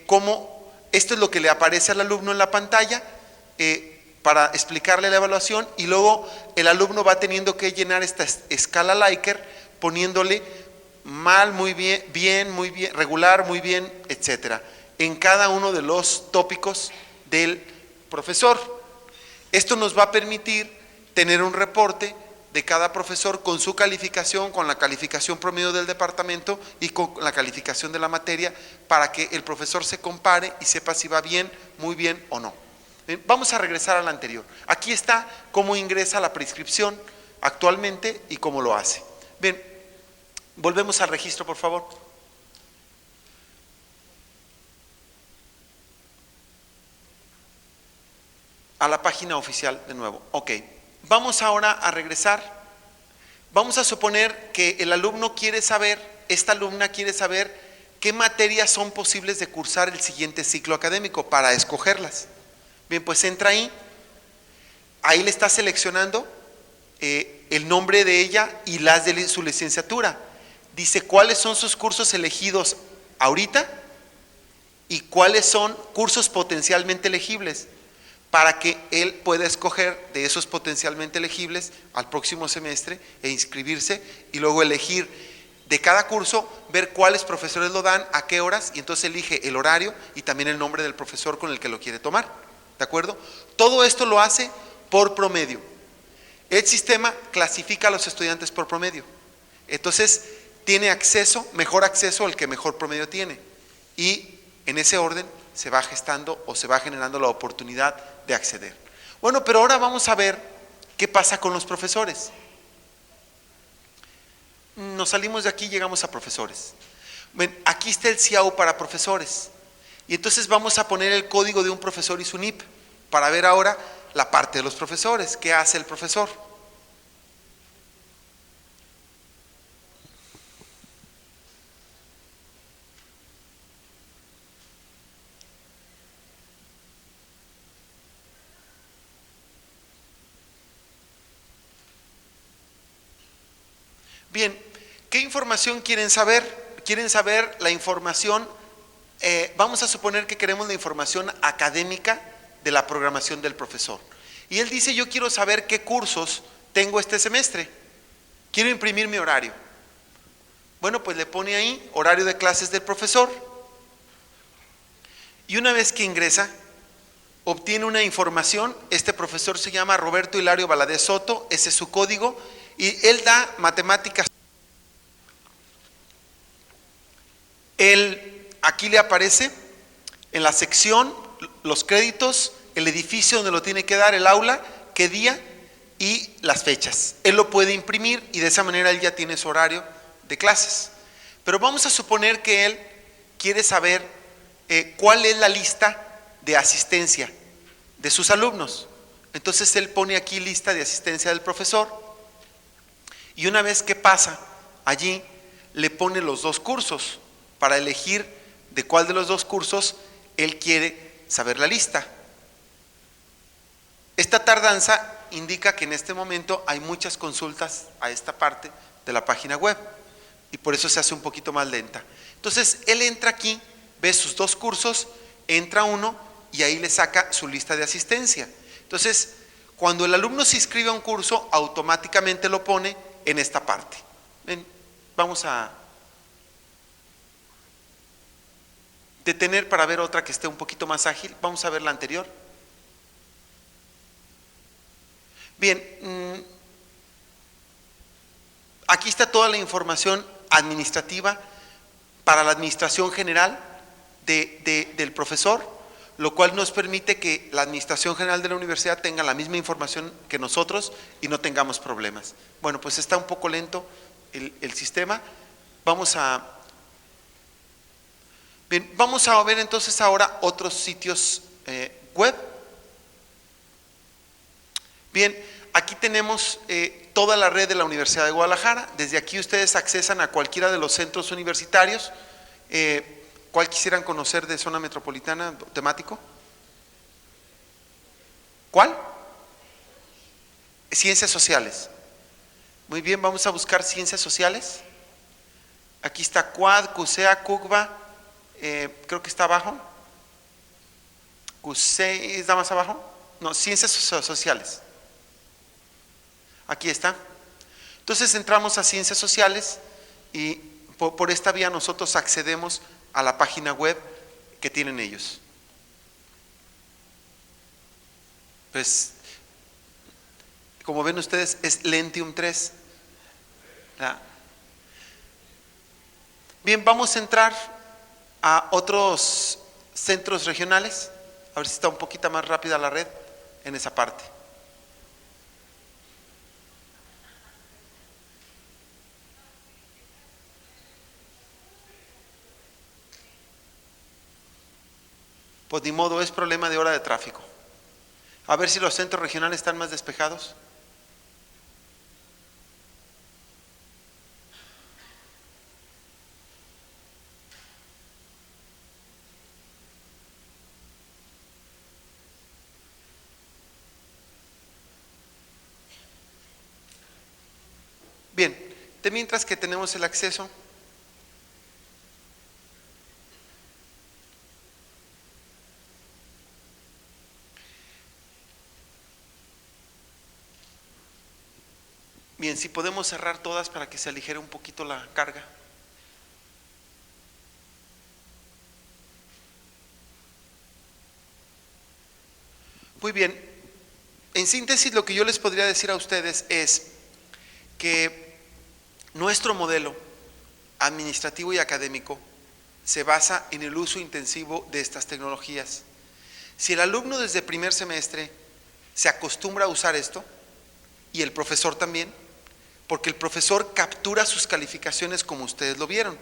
cómo esto es lo que le aparece al alumno en la pantalla para explicarle la evaluación, y luego el alumno va teniendo que llenar esta escala Likert poniéndole mal, muy bien, regular, muy bien, etcétera, en cada uno de los tópicos del profesor. Esto nos va a permitir tener un reporte de cada profesor con su calificación, con la calificación promedio del departamento y con la calificación de la materia, para que el profesor se compare y sepa si va bien, muy bien o no. Vamos a regresar al anterior. Aquí está cómo ingresa la prescripción actualmente y cómo lo hace. Bien, volvemos al registro, por favor. A la página oficial de nuevo. Ok, vamos ahora a regresar. Vamos a suponer que el alumno quiere saber, esta alumna quiere saber qué materias son posibles de cursar el siguiente ciclo académico para escogerlas. Bien, pues entra ahí le está seleccionando el nombre de ella y las de su licenciatura. Dice cuáles son sus cursos elegidos ahorita y cuáles son cursos potencialmente elegibles, para que él pueda escoger de esos potencialmente elegibles al próximo semestre e inscribirse y luego elegir de cada curso, ver cuáles profesores lo dan, a qué horas, y entonces elige el horario y también el nombre del profesor con el que lo quiere tomar. ¿De acuerdo? Todo esto lo hace por promedio. El sistema clasifica a los estudiantes por promedio. Entonces, tiene acceso, mejor acceso al que mejor promedio tiene. Y en ese orden se va gestando o se va generando la oportunidad de acceder. Bueno, pero ahora vamos a ver qué pasa con los profesores. Nos salimos de aquí y llegamos a profesores. Ven, aquí está el CIAU para profesores. Y entonces vamos a poner el código de un profesor y su NIP para ver ahora la parte de los profesores. ¿Qué hace el profesor? Bien, ¿qué información quieren saber? Quieren saber la información, vamos a suponer que queremos la información académica de la programación del profesor. Y él dice, yo quiero saber qué cursos tengo este semestre. Quiero imprimir mi horario. Bueno, pues le pone ahí horario de clases del profesor. Y una vez que ingresa, obtiene una información. Este profesor se llama Roberto Hilario Valadez Soto, ese es su código. Y él da matemáticas. Aquí le aparece en la sección los créditos, el edificio donde lo tiene que dar, el aula, qué día y las fechas. Él lo puede imprimir y de esa manera él ya tiene su horario de clases. Pero vamos a suponer que él quiere saber cuál es la lista de asistencia de sus alumnos. Entonces él pone aquí lista de asistencia del profesor. Y una vez que pasa allí, le pone los dos cursos para elegir de cuál de los dos cursos él quiere saber la lista. Esta tardanza indica que en este momento hay muchas consultas a esta parte de la página web y por eso se hace un poquito más lenta. Entonces él entra aquí, ve sus dos cursos, entra uno y ahí le saca su lista de asistencia. Entonces, cuando el alumno se inscribe a un curso, automáticamente lo pone en esta parte. Ven, vamos a detener para ver otra que esté un poquito más ágil. Vamos a ver la anterior. Bien, aquí está toda la información administrativa para la administración general del profesor, lo cual nos permite que la administración general de la universidad tenga la misma información que nosotros y no tengamos problemas. Bueno, pues está un poco lento el sistema. Vamos a ver entonces ahora otros sitios web. Bien, aquí tenemos toda la red de la Universidad de Guadalajara. Desde aquí ustedes accesan a cualquiera de los centros universitarios. ¿Cuál quisieran conocer de zona metropolitana temático? ¿Cuál? Ciencias sociales. Muy bien, vamos a buscar ciencias sociales. Aquí está CUAD, CUSEA, CUCBA, creo que está abajo. CUSEA, ¿está más abajo? No, ciencias sociales. Aquí está. Entonces entramos a ciencias sociales y por esta vía nosotros accedemos a la página web que tienen ellos. Pues Como ven ustedes, es Lentium 3. Bien, vamos a entrar a otros centros regionales. A ver si está un poquito más rápida la red en esa parte. Pues ni modo, es problema de hora de tráfico. A ver si los centros regionales están más despejados. Bien, de mientras que tenemos el acceso, bien, si podemos cerrar todas para que se aligere un poquito la carga. Muy bien, en síntesis lo que yo les podría decir a ustedes es que nuestro modelo administrativo y académico se basa en el uso intensivo de estas tecnologías. Si el alumno desde primer semestre se acostumbra a usar esto, y el profesor también, porque el profesor captura sus calificaciones como ustedes lo vieron.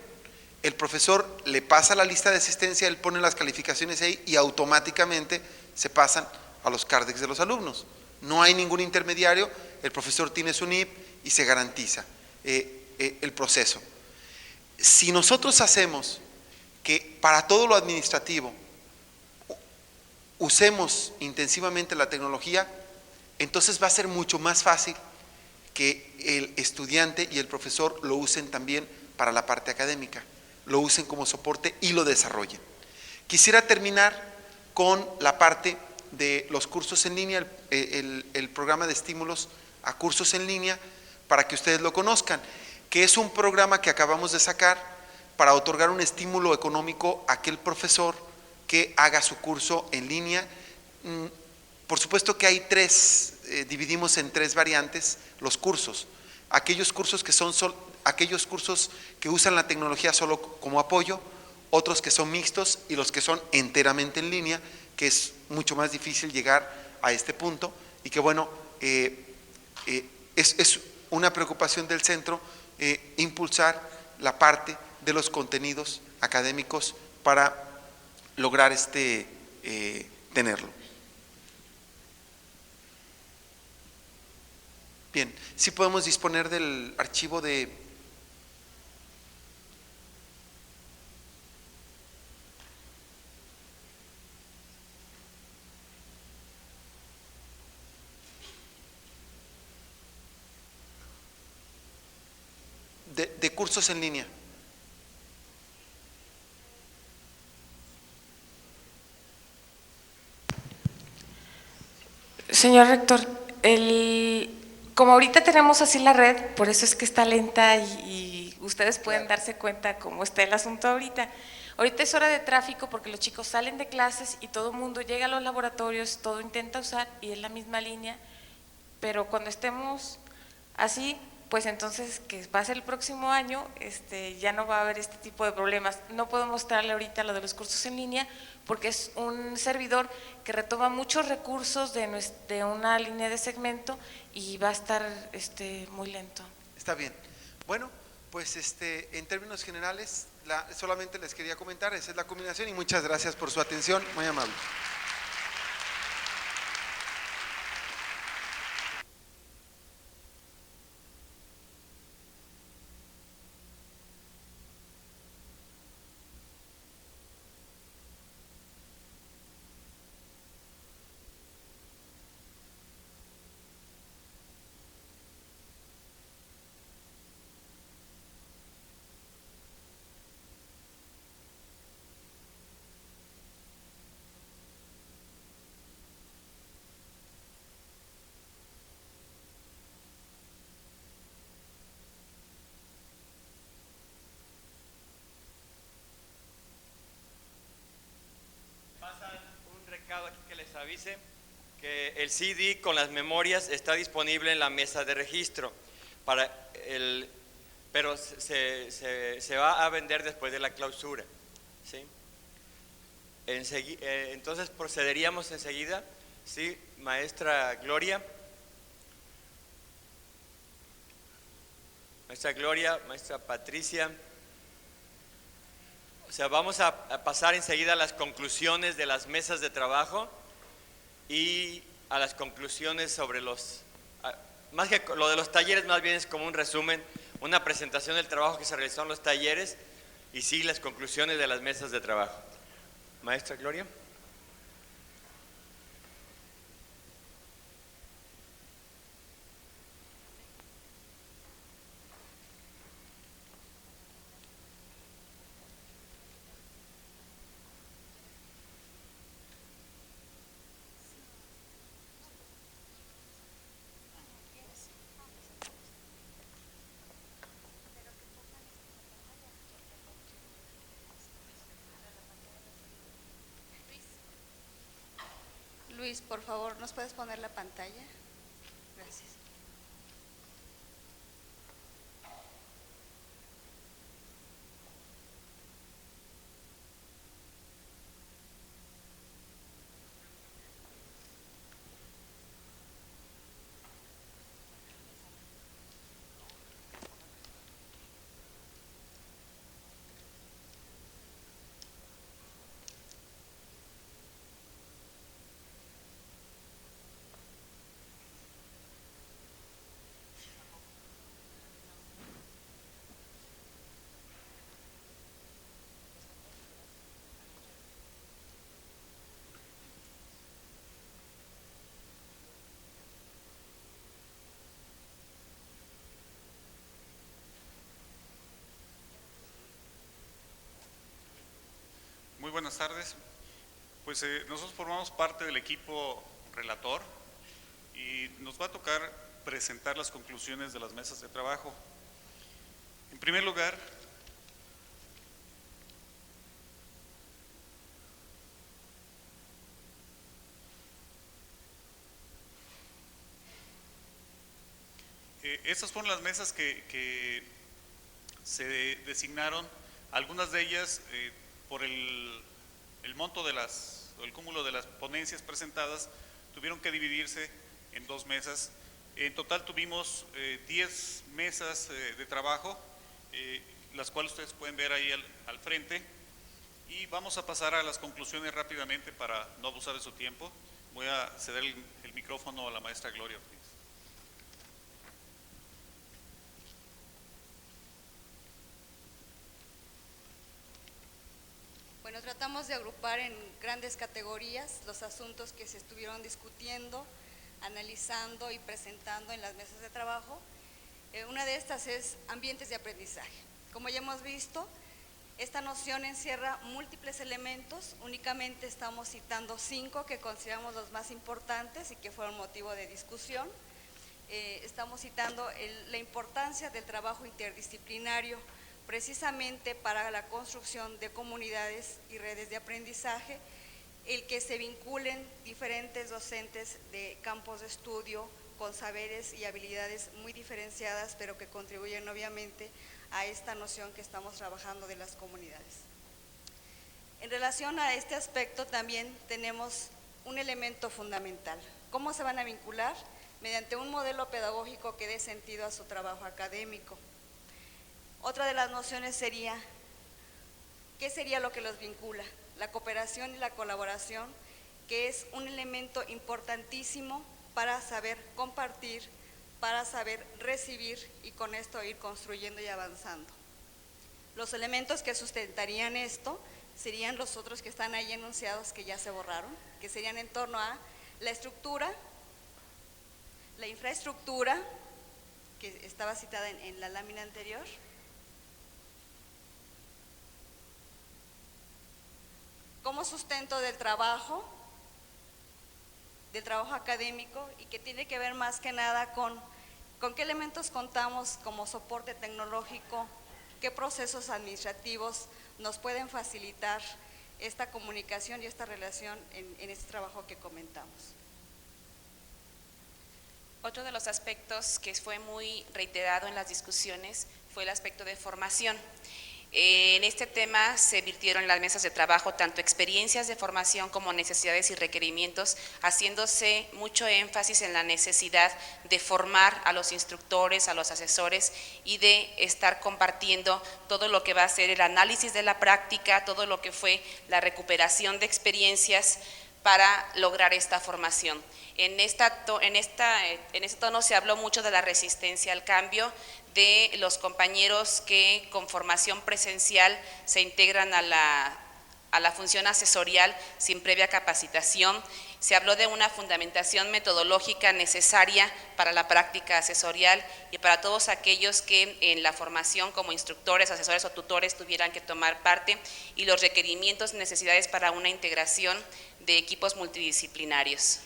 El profesor le pasa la lista de asistencia, él pone las calificaciones ahí y automáticamente se pasan a los CARDEX de los alumnos. No hay ningún intermediario, el profesor tiene su NIP y se garantiza el proceso. Si nosotros hacemos que para todo lo administrativo usemos intensivamente la tecnología, entonces va a ser mucho más fácil que el estudiante y el profesor lo usen también para la parte académica, lo usen como soporte y lo desarrollen. Quisiera terminar con la parte de los cursos en línea, el programa de estímulos a cursos en línea, para que ustedes lo conozcan, que es un programa que acabamos de sacar para otorgar un estímulo económico a aquel profesor que haga su curso en línea. Por supuesto que hay tres, dividimos en tres variantes los cursos. Aquellos cursos que son aquellos cursos que usan la tecnología solo como apoyo, otros que son mixtos y los que son enteramente en línea, que es mucho más difícil llegar a este punto y que bueno, es una preocupación del centro impulsar la parte de los contenidos académicos para lograr tenerlo. Bien, si podemos disponer del archivo de cursos en línea. Señor rector, como ahorita tenemos así la red, por eso es que está lenta y ustedes pueden darse cuenta cómo está el asunto ahorita. Ahorita es hora de tráfico porque los chicos salen de clases y todo el mundo llega a los laboratorios, todo intenta usar y es la misma línea, pero cuando estemos así, pues entonces que va a ser el próximo año, ya no va a haber este tipo de problemas. No puedo mostrarle ahorita lo de los cursos en línea porque es un servidor que retoma muchos recursos de una línea de segmento y va a estar muy lento. Está bien. Bueno, pues en términos generales, solamente les quería comentar, esa es la combinación y muchas gracias por su atención, muy amable. Un recado aquí que les avise Que el CD con las memorias está disponible en la mesa de registro, pero se va a vender después de la clausura, ¿sí? Entonces procederíamos enseguida, ¿sí? Maestra Gloria. Maestra Gloria, maestra Patricia. O sea, vamos a pasar enseguida a las conclusiones de las mesas de trabajo y a las conclusiones sobre más que lo de los talleres, más bien es como un resumen, una presentación del trabajo que se realizó en los talleres y sí las conclusiones de las mesas de trabajo. Maestra Gloria. Luis, por favor, ¿nos puedes poner la pantalla? Gracias. Muy buenas tardes. Pues nosotros formamos parte del equipo relator y nos va a tocar presentar las conclusiones de las mesas de trabajo. En primer lugar, estas fueron las mesas que se designaron, algunas de ellas por el monto de el cúmulo de las ponencias presentadas, tuvieron que dividirse en 2 mesas. En total tuvimos 10 mesas de trabajo, las cuales ustedes pueden ver ahí al frente, y vamos a pasar a las conclusiones rápidamente para no abusar de su tiempo. Voy a ceder el micrófono a la maestra Gloria Ortiz. Bueno, tratamos de agrupar en grandes categorías los asuntos que se estuvieron discutiendo, analizando y presentando en las mesas de trabajo. Una de estas es ambientes de aprendizaje. Como ya hemos visto, esta noción encierra múltiples elementos, únicamente estamos citando 5 que consideramos los más importantes y que fueron motivo de discusión. Estamos citando la importancia del trabajo interdisciplinario, precisamente para la construcción de comunidades y redes de aprendizaje, el que se vinculen diferentes docentes de campos de estudio con saberes y habilidades muy diferenciadas, pero que contribuyen obviamente a esta noción que estamos trabajando de las comunidades. En relación a este aspecto también tenemos un elemento fundamental. ¿Cómo se van a vincular? Mediante un modelo pedagógico que dé sentido a su trabajo académico. Otra de las nociones sería, ¿qué sería lo que los vincula? La cooperación y la colaboración, que es un elemento importantísimo para saber compartir, para saber recibir y con esto ir construyendo y avanzando. Los elementos que sustentarían esto serían los otros que están ahí enunciados que ya se borraron, que serían en torno a la estructura, la infraestructura, que estaba citada en la lámina anterior, como sustento del trabajo académico, y que tiene que ver más que nada con qué elementos contamos como soporte tecnológico, qué procesos administrativos nos pueden facilitar esta comunicación y esta relación en este trabajo que comentamos. Otro de los aspectos que fue muy reiterado en las discusiones fue el aspecto de formación. En este tema se virtieron en las mesas de trabajo tanto experiencias de formación como necesidades y requerimientos, haciéndose mucho énfasis en la necesidad de formar a los instructores, a los asesores y de estar compartiendo todo lo que va a ser el análisis de la práctica, todo lo que fue la recuperación de experiencias para lograr esta formación. En este tono se habló mucho de la resistencia al cambio, de los compañeros que con formación presencial se integran a la función asesorial sin previa capacitación. Se habló de una fundamentación metodológica necesaria para la práctica asesorial y para todos aquellos que en la formación como instructores, asesores o tutores tuvieran que tomar parte, y los requerimientos y necesidades para una integración de equipos multidisciplinarios.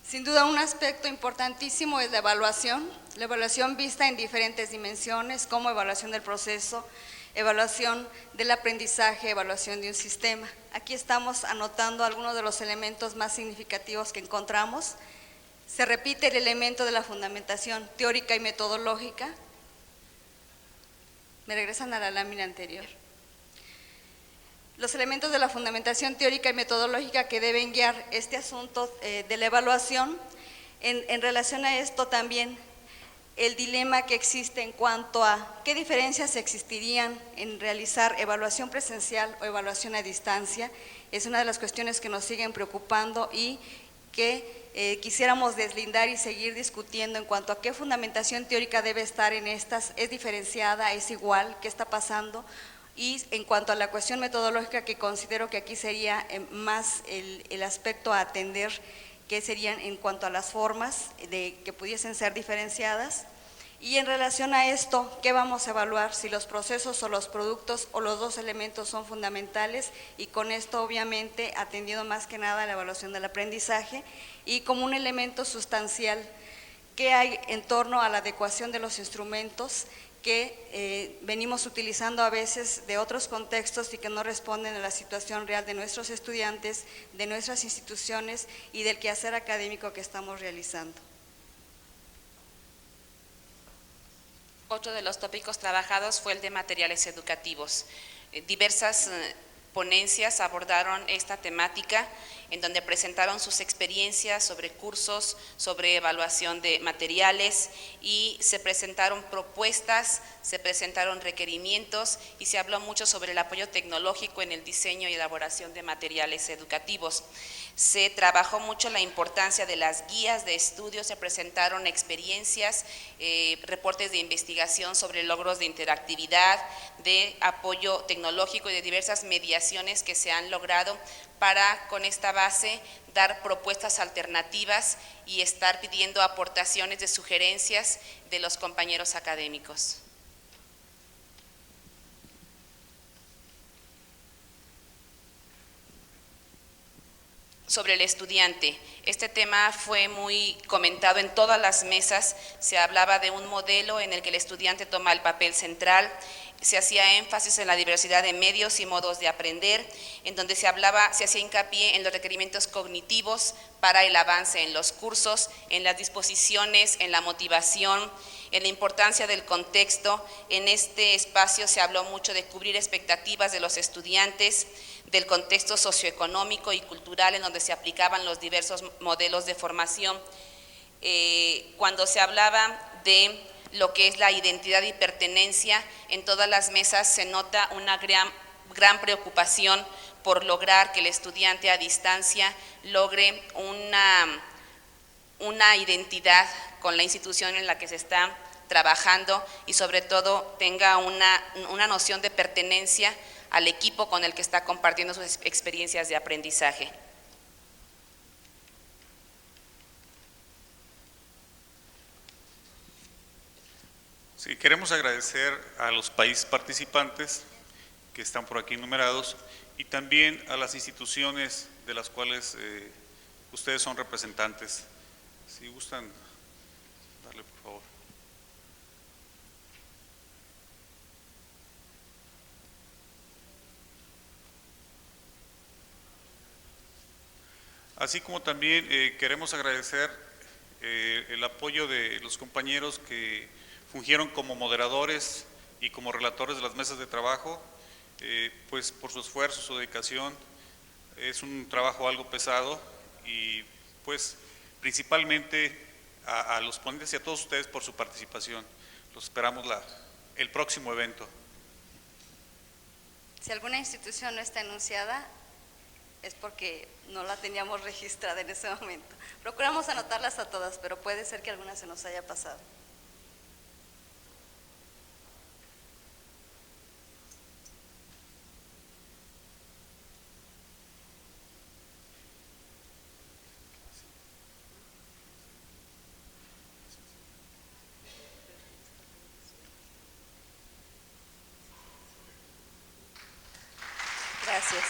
Sin duda, un aspecto importantísimo es la evaluación vista en diferentes dimensiones, como evaluación del proceso, evaluación del aprendizaje, evaluación de un sistema. Aquí estamos anotando algunos de los elementos más significativos que encontramos. Se repite el elemento de la fundamentación teórica y metodológica. Me regresan a la lámina anterior. Los elementos de la fundamentación teórica y metodológica que deben guiar este asunto de la evaluación. En relación a esto también el dilema que existe en cuanto a qué diferencias existirían en realizar evaluación presencial o evaluación a distancia, es una de las cuestiones que nos siguen preocupando y que quisiéramos deslindar y seguir discutiendo en cuanto a qué fundamentación teórica debe estar en estas, es diferenciada, es igual, qué está pasando. Y en cuanto a la cuestión metodológica, que considero que aquí sería más el aspecto a atender, que serían en cuanto a las formas de que pudiesen ser diferenciadas. Y en relación a esto, ¿qué vamos a evaluar? Si los procesos o los productos o los dos elementos son fundamentales, y con esto obviamente atendiendo más que nada a la evaluación del aprendizaje, y como un elemento sustancial, ¿qué hay en torno a la adecuación de los instrumentos que venimos utilizando a veces de otros contextos y que no responden a la situación real de nuestros estudiantes, de nuestras instituciones y del quehacer académico que estamos realizando? Otro de los tópicos trabajados fue el de materiales educativos. Diversas ponencias abordaron esta temática, en donde presentaron sus experiencias sobre cursos, sobre evaluación de materiales, y se presentaron propuestas, se presentaron requerimientos y se habló mucho sobre el apoyo tecnológico en el diseño y elaboración de materiales educativos. Se trabajó mucho la importancia de las guías de estudio, se presentaron experiencias, reportes de investigación sobre logros de interactividad, de apoyo tecnológico y de diversas mediaciones que se han logrado para, con esta base, dar propuestas alternativas y estar pidiendo aportaciones de sugerencias de los compañeros académicos. Sobre el estudiante, este tema fue muy comentado en todas las mesas. Se hablaba de un modelo en el que el estudiante toma el papel central, se hacía énfasis en la diversidad de medios y modos de aprender, en donde se hacía hincapié en los requerimientos cognitivos para el avance en los cursos, en las disposiciones, en la motivación, en la importancia del contexto. En este espacio se habló mucho de cubrir expectativas de los estudiantes, del contexto socioeconómico y cultural en donde se aplicaban los diversos modelos de formación. Cuando se hablaba de lo que es la identidad y pertenencia, en todas las mesas se nota una gran preocupación por lograr que el estudiante a distancia logre una identidad con la institución en la que se está trabajando y sobre todo tenga una noción de pertenencia al equipo con el que está compartiendo sus experiencias de aprendizaje. Sí, queremos agradecer a los países participantes que están por aquí enumerados y también a las instituciones de las cuales ustedes son representantes. Si gustan, darle por favor. Así como también queremos agradecer el apoyo de los compañeros que fungieron como moderadores y como relatores de las mesas de trabajo, pues por su esfuerzo, su dedicación. Es un trabajo algo pesado y pues principalmente a los ponentes y a todos ustedes por su participación. Los esperamos el próximo evento. Si alguna institución no está anunciada, es porque no la teníamos registrada en ese momento. Procuramos anotarlas a todas, pero puede ser que alguna se nos haya pasado. Gracias.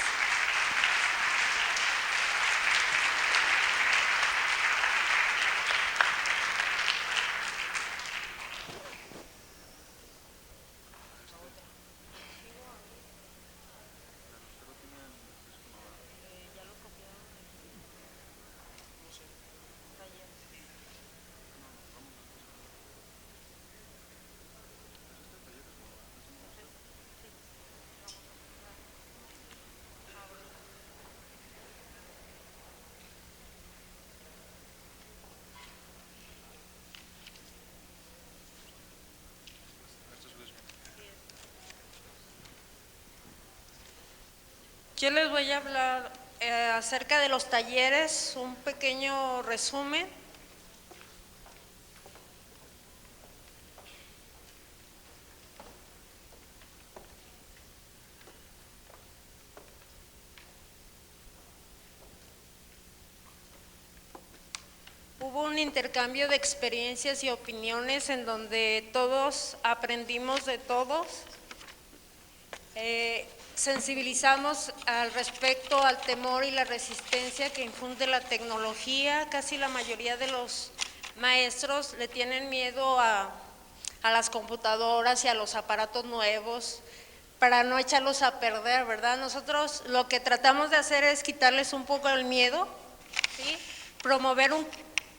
Yo les voy a hablar acerca de los talleres, un pequeño resumen. Hubo un intercambio de experiencias y opiniones en donde todos aprendimos de todos. Sensibilizamos al respecto al temor y la resistencia que infunde la tecnología. Casi la mayoría de los maestros le tienen miedo a las computadoras y a los aparatos nuevos para no echarlos a perder, ¿verdad? Nosotros lo que tratamos de hacer es quitarles un poco el miedo, ¿sí? Promover un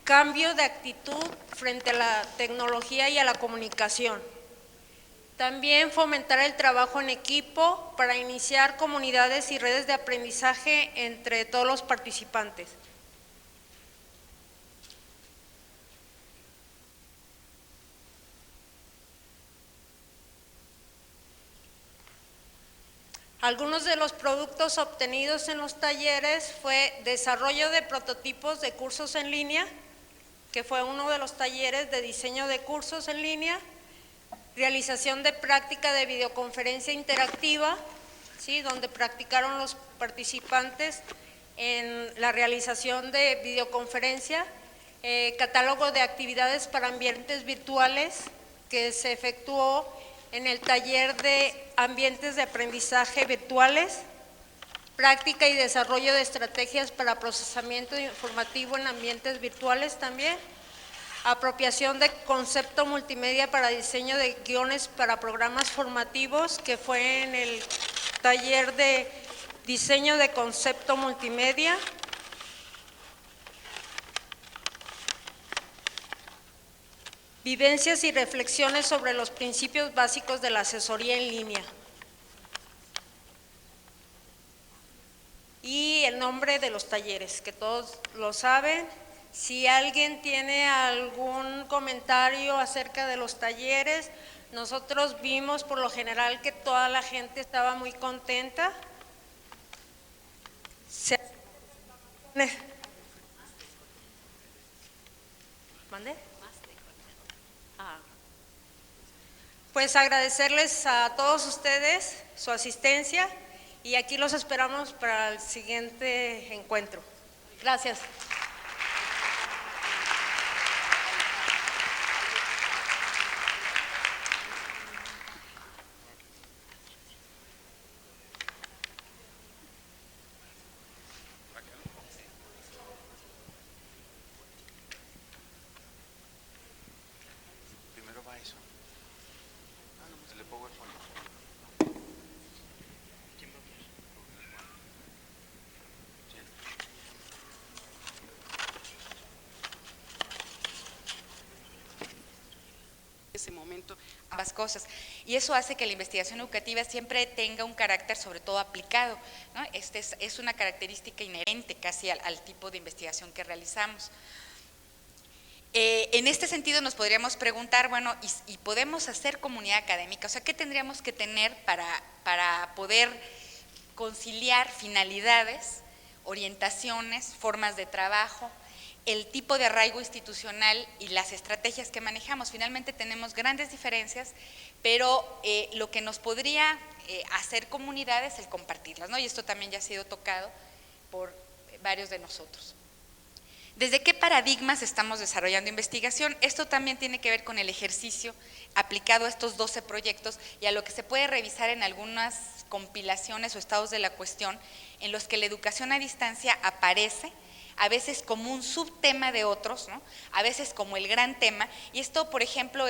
cambio de actitud frente a la tecnología y a la comunicación. También fomentar el trabajo en equipo para iniciar comunidades y redes de aprendizaje entre todos los participantes. Algunos de los productos obtenidos en los talleres fue desarrollo de prototipos de cursos en línea, que fue uno de los talleres de diseño de cursos en línea, realización de práctica de videoconferencia interactiva, ¿sí? Donde practicaron los participantes en la realización de videoconferencia, catálogo de actividades para ambientes virtuales que se efectuó en el taller de ambientes de aprendizaje virtuales, práctica y desarrollo de estrategias para procesamiento informativo en ambientes virtuales también, apropiación de concepto multimedia para diseño de guiones para programas formativos, que fue en el taller de diseño de concepto multimedia. Vivencias y reflexiones sobre los principios básicos de la asesoría en línea. Y el nombre de los talleres, que todos lo saben. Si alguien tiene algún comentario acerca de los talleres, nosotros vimos por lo general que toda la gente estaba muy contenta. ¿Mande? Pues agradecerles a todos ustedes su asistencia y aquí los esperamos para el siguiente encuentro. Gracias. ese momento ambas cosas, y eso hace que la investigación educativa siempre tenga un carácter sobre todo aplicado, ¿no? Es una característica inherente casi al tipo de investigación que realizamos. En este sentido nos podríamos preguntar, bueno, ¿y podemos hacer comunidad académica? O sea, ¿qué tendríamos que tener para poder conciliar finalidades, orientaciones, formas de trabajo, el tipo de arraigo institucional y las estrategias que manejamos? Finalmente tenemos grandes diferencias, pero lo que nos podría hacer comunidad es el compartirlas, ¿no? Y esto también ya ha sido tocado por varios de nosotros. ¿Desde qué paradigmas estamos desarrollando investigación? Esto también tiene que ver con el ejercicio aplicado a estos 12 proyectos y a lo que se puede revisar en algunas compilaciones o estados de la cuestión en los que la educación a distancia aparece, a veces como un subtema de otros, ¿no? A veces como el gran tema, y esto, por ejemplo,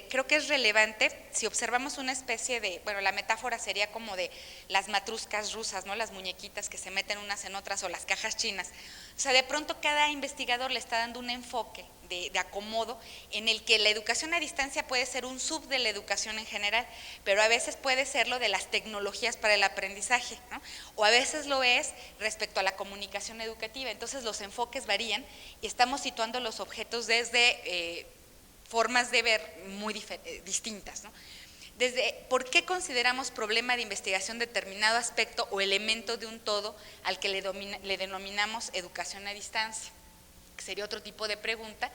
creo que es relevante si observamos una especie de, bueno, la metáfora sería como de las matruscas rusas, ¿no? Las muñequitas que se meten unas en otras, o las cajas chinas. O sea, de pronto cada investigador le está dando un enfoque de acomodo en el que la educación a distancia puede ser un sub de la educación en general, pero a veces puede ser lo de las tecnologías para el aprendizaje, ¿no? O a veces lo es respecto a la comunicación educativa. Entonces los enfoques varían y estamos situando los objetos desde formas de ver muy distintas, ¿no? Desde por qué consideramos problema de investigación determinado aspecto o elemento de un todo al que le denominamos educación a distancia, que sería otro tipo de pregunta,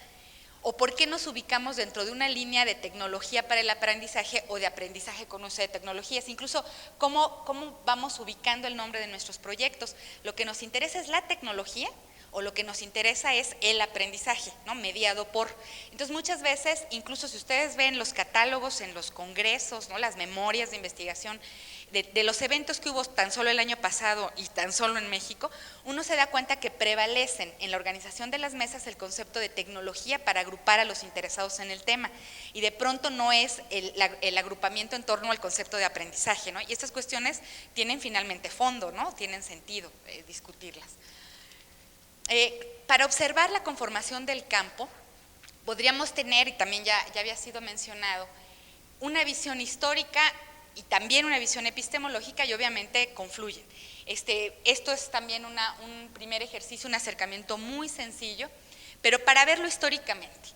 o por qué nos ubicamos dentro de una línea de tecnología para el aprendizaje o de aprendizaje con uso de tecnologías, incluso cómo vamos ubicando el nombre de nuestros proyectos. Lo que nos interesa es la tecnología, o lo que nos interesa es el aprendizaje, ¿no? Mediado por. Entonces muchas veces, incluso si ustedes ven los catálogos en los congresos, ¿no? Las memorias de investigación de los eventos que hubo tan solo el año pasado y tan solo en México, uno se da cuenta que prevalecen en la organización de las mesas el concepto de tecnología para agrupar a los interesados en el tema, y de pronto no es el agrupamiento en torno al concepto de aprendizaje, ¿no? Y estas cuestiones tienen finalmente fondo, ¿no? Tienen sentido discutirlas. Para observar la conformación del campo, podríamos tener, y también ya había sido mencionado, una visión histórica y también una visión epistemológica, y obviamente confluyen. Esto es también un primer ejercicio, un acercamiento muy sencillo, pero para verlo históricamente.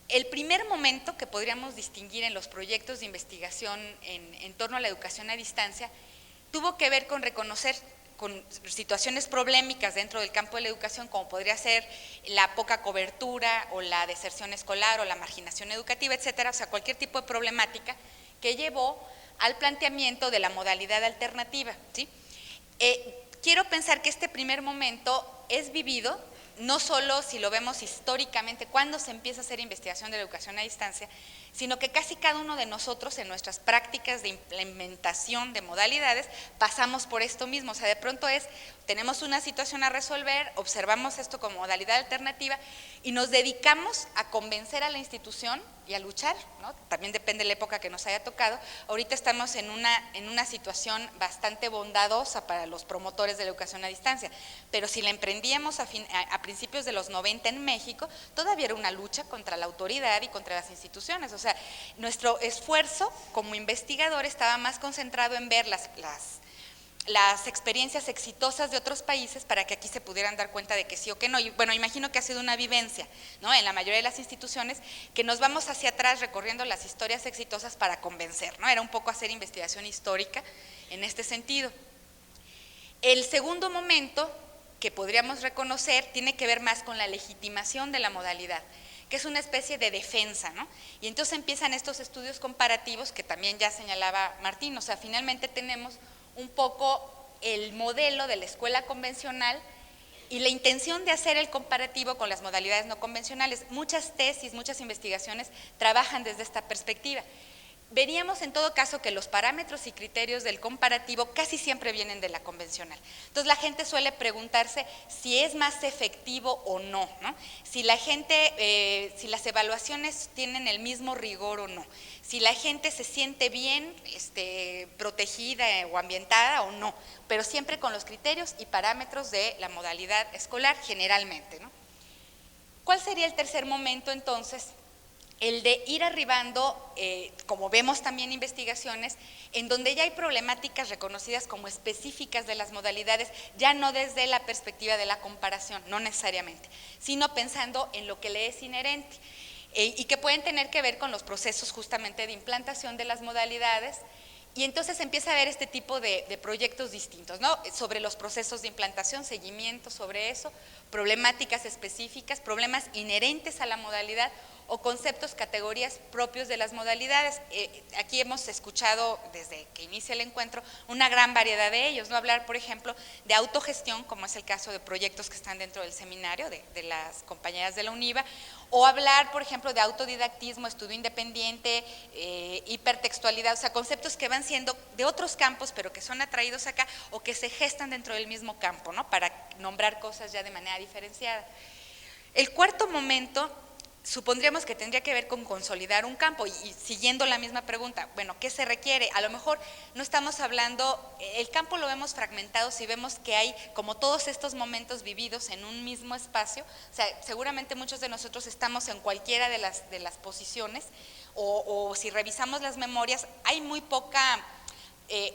El primer momento que podríamos distinguir en los proyectos de investigación en torno a la educación a distancia tuvo que ver con reconocer con situaciones problemáticas dentro del campo de la educación, como podría ser la poca cobertura o la deserción escolar o la marginación educativa, etcétera, o sea, cualquier tipo de problemática que llevó al planteamiento de la modalidad alternativa, ¿sí? Quiero pensar que este primer momento es vivido, no solo si lo vemos históricamente, cuando se empieza a hacer investigación de la educación a distancia, sino que casi cada uno de nosotros en nuestras prácticas de implementación de modalidades pasamos por esto mismo. O sea, de pronto tenemos una situación a resolver, observamos esto como modalidad alternativa y nos dedicamos a convencer a la institución y a luchar, ¿no? También depende de la época que nos haya tocado. Ahorita estamos en una situación bastante bondadosa para los promotores de la educación a distancia, pero si la emprendíamos a principios de los 90 en México, todavía era una lucha contra la autoridad y contra las instituciones. O sea, nuestro esfuerzo como investigador estaba más concentrado en ver las experiencias exitosas de otros países para que aquí se pudieran dar cuenta de que sí o que no. Y bueno, imagino que ha sido una vivencia, ¿no? En la mayoría de las instituciones, que nos vamos hacia atrás recorriendo las historias exitosas para convencer, ¿no? Era un poco hacer investigación histórica en este sentido. El segundo momento que podríamos reconocer tiene que ver más con la legitimación de la modalidad, que es una especie de defensa, ¿no? Y entonces empiezan estos estudios comparativos que también ya señalaba Martín. O sea, finalmente tenemos un poco el modelo de la escuela convencional y la intención de hacer el comparativo con las modalidades no convencionales. Muchas tesis, muchas investigaciones trabajan desde esta perspectiva. Veríamos en todo caso que los parámetros y criterios del comparativo casi siempre vienen de la convencional. Entonces la gente suele preguntarse si es más efectivo o no, ¿no? Si la gente, si las evaluaciones tienen el mismo rigor o no, si la gente se siente bien protegida o ambientada o no, pero siempre con los criterios y parámetros de la modalidad escolar generalmente, ¿no? ¿Cuál sería el tercer momento entonces? el de ir arribando, como vemos también investigaciones, en donde ya hay problemáticas reconocidas como específicas de las modalidades, ya no desde la perspectiva de la comparación, no necesariamente, sino pensando en lo que le es inherente, y que pueden tener que ver con los procesos justamente de implantación de las modalidades. Y entonces empieza a haber este tipo de proyectos distintos, ¿no? Sobre los procesos de implantación, seguimiento sobre eso, problemáticas específicas, problemas inherentes a la modalidad o conceptos, categorías propios de las modalidades. Aquí hemos escuchado desde que inicia el encuentro una gran variedad de ellos, ¿no? Hablar, por ejemplo, de autogestión, como es el caso de proyectos que están dentro del seminario de las compañeras de la UNIVA, o hablar, por ejemplo, de autodidactismo, estudio independiente, hipertextualidad, o sea, conceptos que van siendo de otros campos, pero que son atraídos acá o que se gestan dentro del mismo campo, ¿no? Para nombrar cosas ya de manera diferenciada. El cuarto momento supondríamos que tendría que ver con consolidar un campo y siguiendo la misma pregunta, bueno, ¿qué se requiere? A lo mejor no estamos hablando, el campo lo vemos fragmentado si vemos que hay como todos estos momentos vividos en un mismo espacio, o sea, seguramente muchos de nosotros estamos en cualquiera de las posiciones o si revisamos las memorias, hay muy poca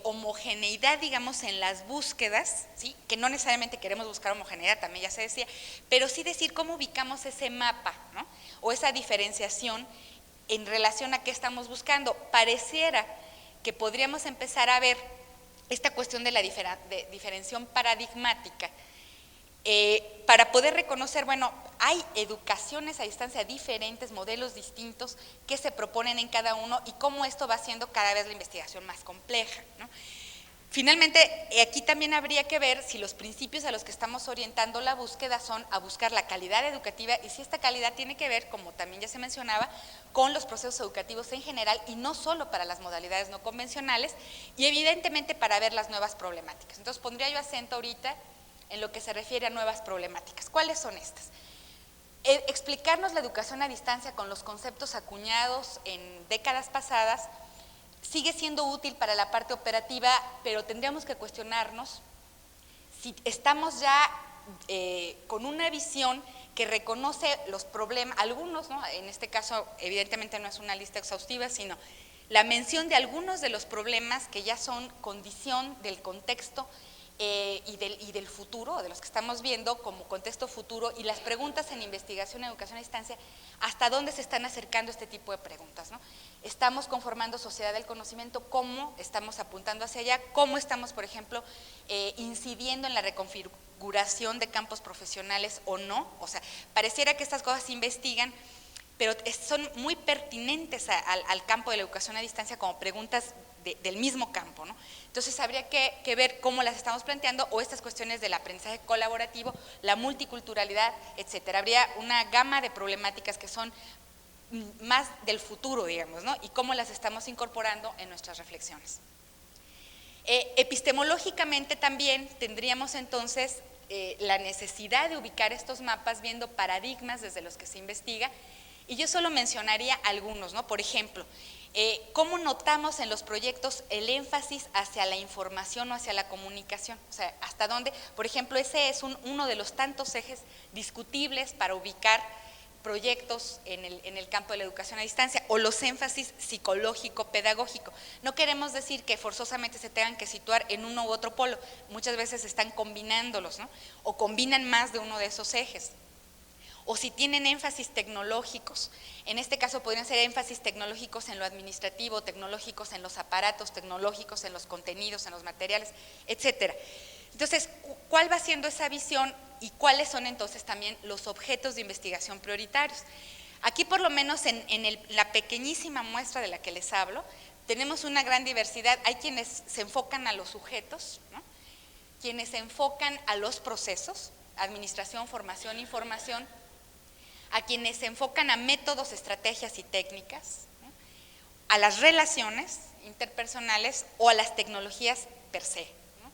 homogeneidad, digamos, en las búsquedas, ¿sí? Que no necesariamente queremos buscar homogeneidad, también ya se decía, pero sí decir cómo ubicamos ese mapa, ¿no? O esa diferenciación en relación a qué estamos buscando. Pareciera que podríamos empezar a ver esta cuestión de la diferenciación paradigmática, para poder reconocer, bueno, hay educaciones a distancia diferentes, modelos distintos que se proponen en cada uno y cómo esto va haciendo cada vez la investigación más compleja, ¿no? Finalmente, aquí también habría que ver si los principios a los que estamos orientando la búsqueda son a buscar la calidad educativa y si esta calidad tiene que ver, como también ya se mencionaba, con los procesos educativos en general y no solo para las modalidades no convencionales y evidentemente para ver las nuevas problemáticas. Entonces pondría yo acento ahorita en lo que se refiere a nuevas problemáticas. ¿Cuáles son estas? Explicarnos la educación a distancia con los conceptos acuñados en décadas pasadas sigue siendo útil para la parte operativa, pero tendríamos que cuestionarnos si estamos ya con una visión que reconoce los problemas, algunos, ¿no? En este caso evidentemente no es una lista exhaustiva, sino la mención de algunos de los problemas que ya son condición del contexto y del futuro, de los que estamos viendo como contexto futuro, y las preguntas en investigación y educación a distancia, hasta dónde se están acercando este tipo de preguntas, ¿no? Estamos conformando sociedad del conocimiento, cómo estamos apuntando hacia allá, cómo estamos, por ejemplo, incidiendo en la reconfiguración de campos profesionales o no, o sea, pareciera que estas cosas se investigan, pero son muy pertinentes al campo de la educación a distancia como preguntas del mismo campo, ¿no? Entonces habría que ver cómo las estamos planteando o estas cuestiones del aprendizaje colaborativo, la multiculturalidad, etcétera. Habría una gama de problemáticas que son más del futuro, digamos, ¿no? Y cómo las estamos incorporando en nuestras reflexiones. Epistemológicamente también tendríamos entonces la necesidad de ubicar estos mapas viendo paradigmas desde los que se investiga, y yo solo mencionaría algunos, ¿no? Por ejemplo, ¿cómo notamos en los proyectos el énfasis hacia la información o hacia la comunicación? O sea, ¿hasta dónde? Por ejemplo, ese es uno de los tantos ejes discutibles para ubicar proyectos en el campo de la educación a distancia, o los énfasis psicológico-pedagógico. No queremos decir que forzosamente se tengan que situar en uno u otro polo, muchas veces están combinándolos, ¿no? O combinan más de uno de esos ejes. O si tienen énfasis tecnológicos, en este caso podrían ser énfasis tecnológicos en lo administrativo, tecnológicos en los aparatos, tecnológicos en los contenidos, en los materiales, etcétera. Entonces, ¿cuál va siendo esa visión y cuáles son entonces también los objetos de investigación prioritarios? Aquí, por lo menos en la pequeñísima muestra de la que les hablo, tenemos una gran diversidad. Hay quienes se enfocan a los sujetos, ¿no? Quienes se enfocan a los procesos, administración, formación, información, a quienes se enfocan a métodos, estrategias y técnicas, ¿no? A las relaciones interpersonales o a las tecnologías per se, ¿no?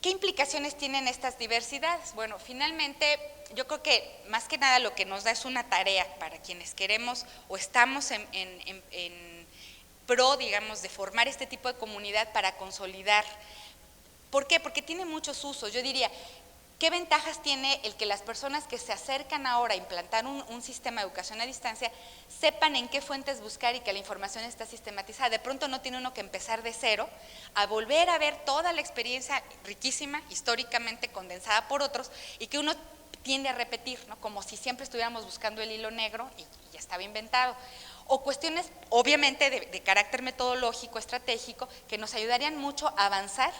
¿Qué implicaciones tienen estas diversidades? Bueno, finalmente yo creo que más que nada lo que nos da es una tarea para quienes queremos o estamos en pro, digamos, de formar este tipo de comunidad para consolidar. ¿Por qué? Porque tiene muchos usos. Yo diría, ¿Qué ventajas tiene el que las personas que se acercan ahora a implantar un sistema de educación a distancia sepan en qué fuentes buscar y que la información está sistematizada? De pronto no tiene uno que empezar de cero a volver a ver toda la experiencia riquísima, históricamente condensada por otros, y que uno tiende a repetir, ¿no? Como si siempre estuviéramos buscando el hilo negro y ya estaba inventado. O cuestiones obviamente de carácter metodológico, estratégico, que nos ayudarían mucho a avanzar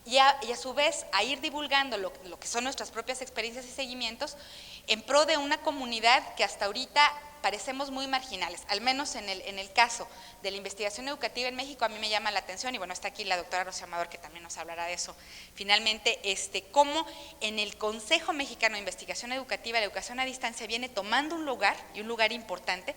y a su vez a ir divulgando lo que son nuestras propias experiencias y seguimientos en pro de una comunidad que hasta ahorita parecemos muy marginales, al menos en el caso de la investigación educativa en México. A mí me llama la atención, y bueno, está aquí la doctora Rocío Amador, que también nos hablará de eso, finalmente, cómo en el Consejo Mexicano de Investigación Educativa, la educación a distancia viene tomando un lugar, y un lugar importante,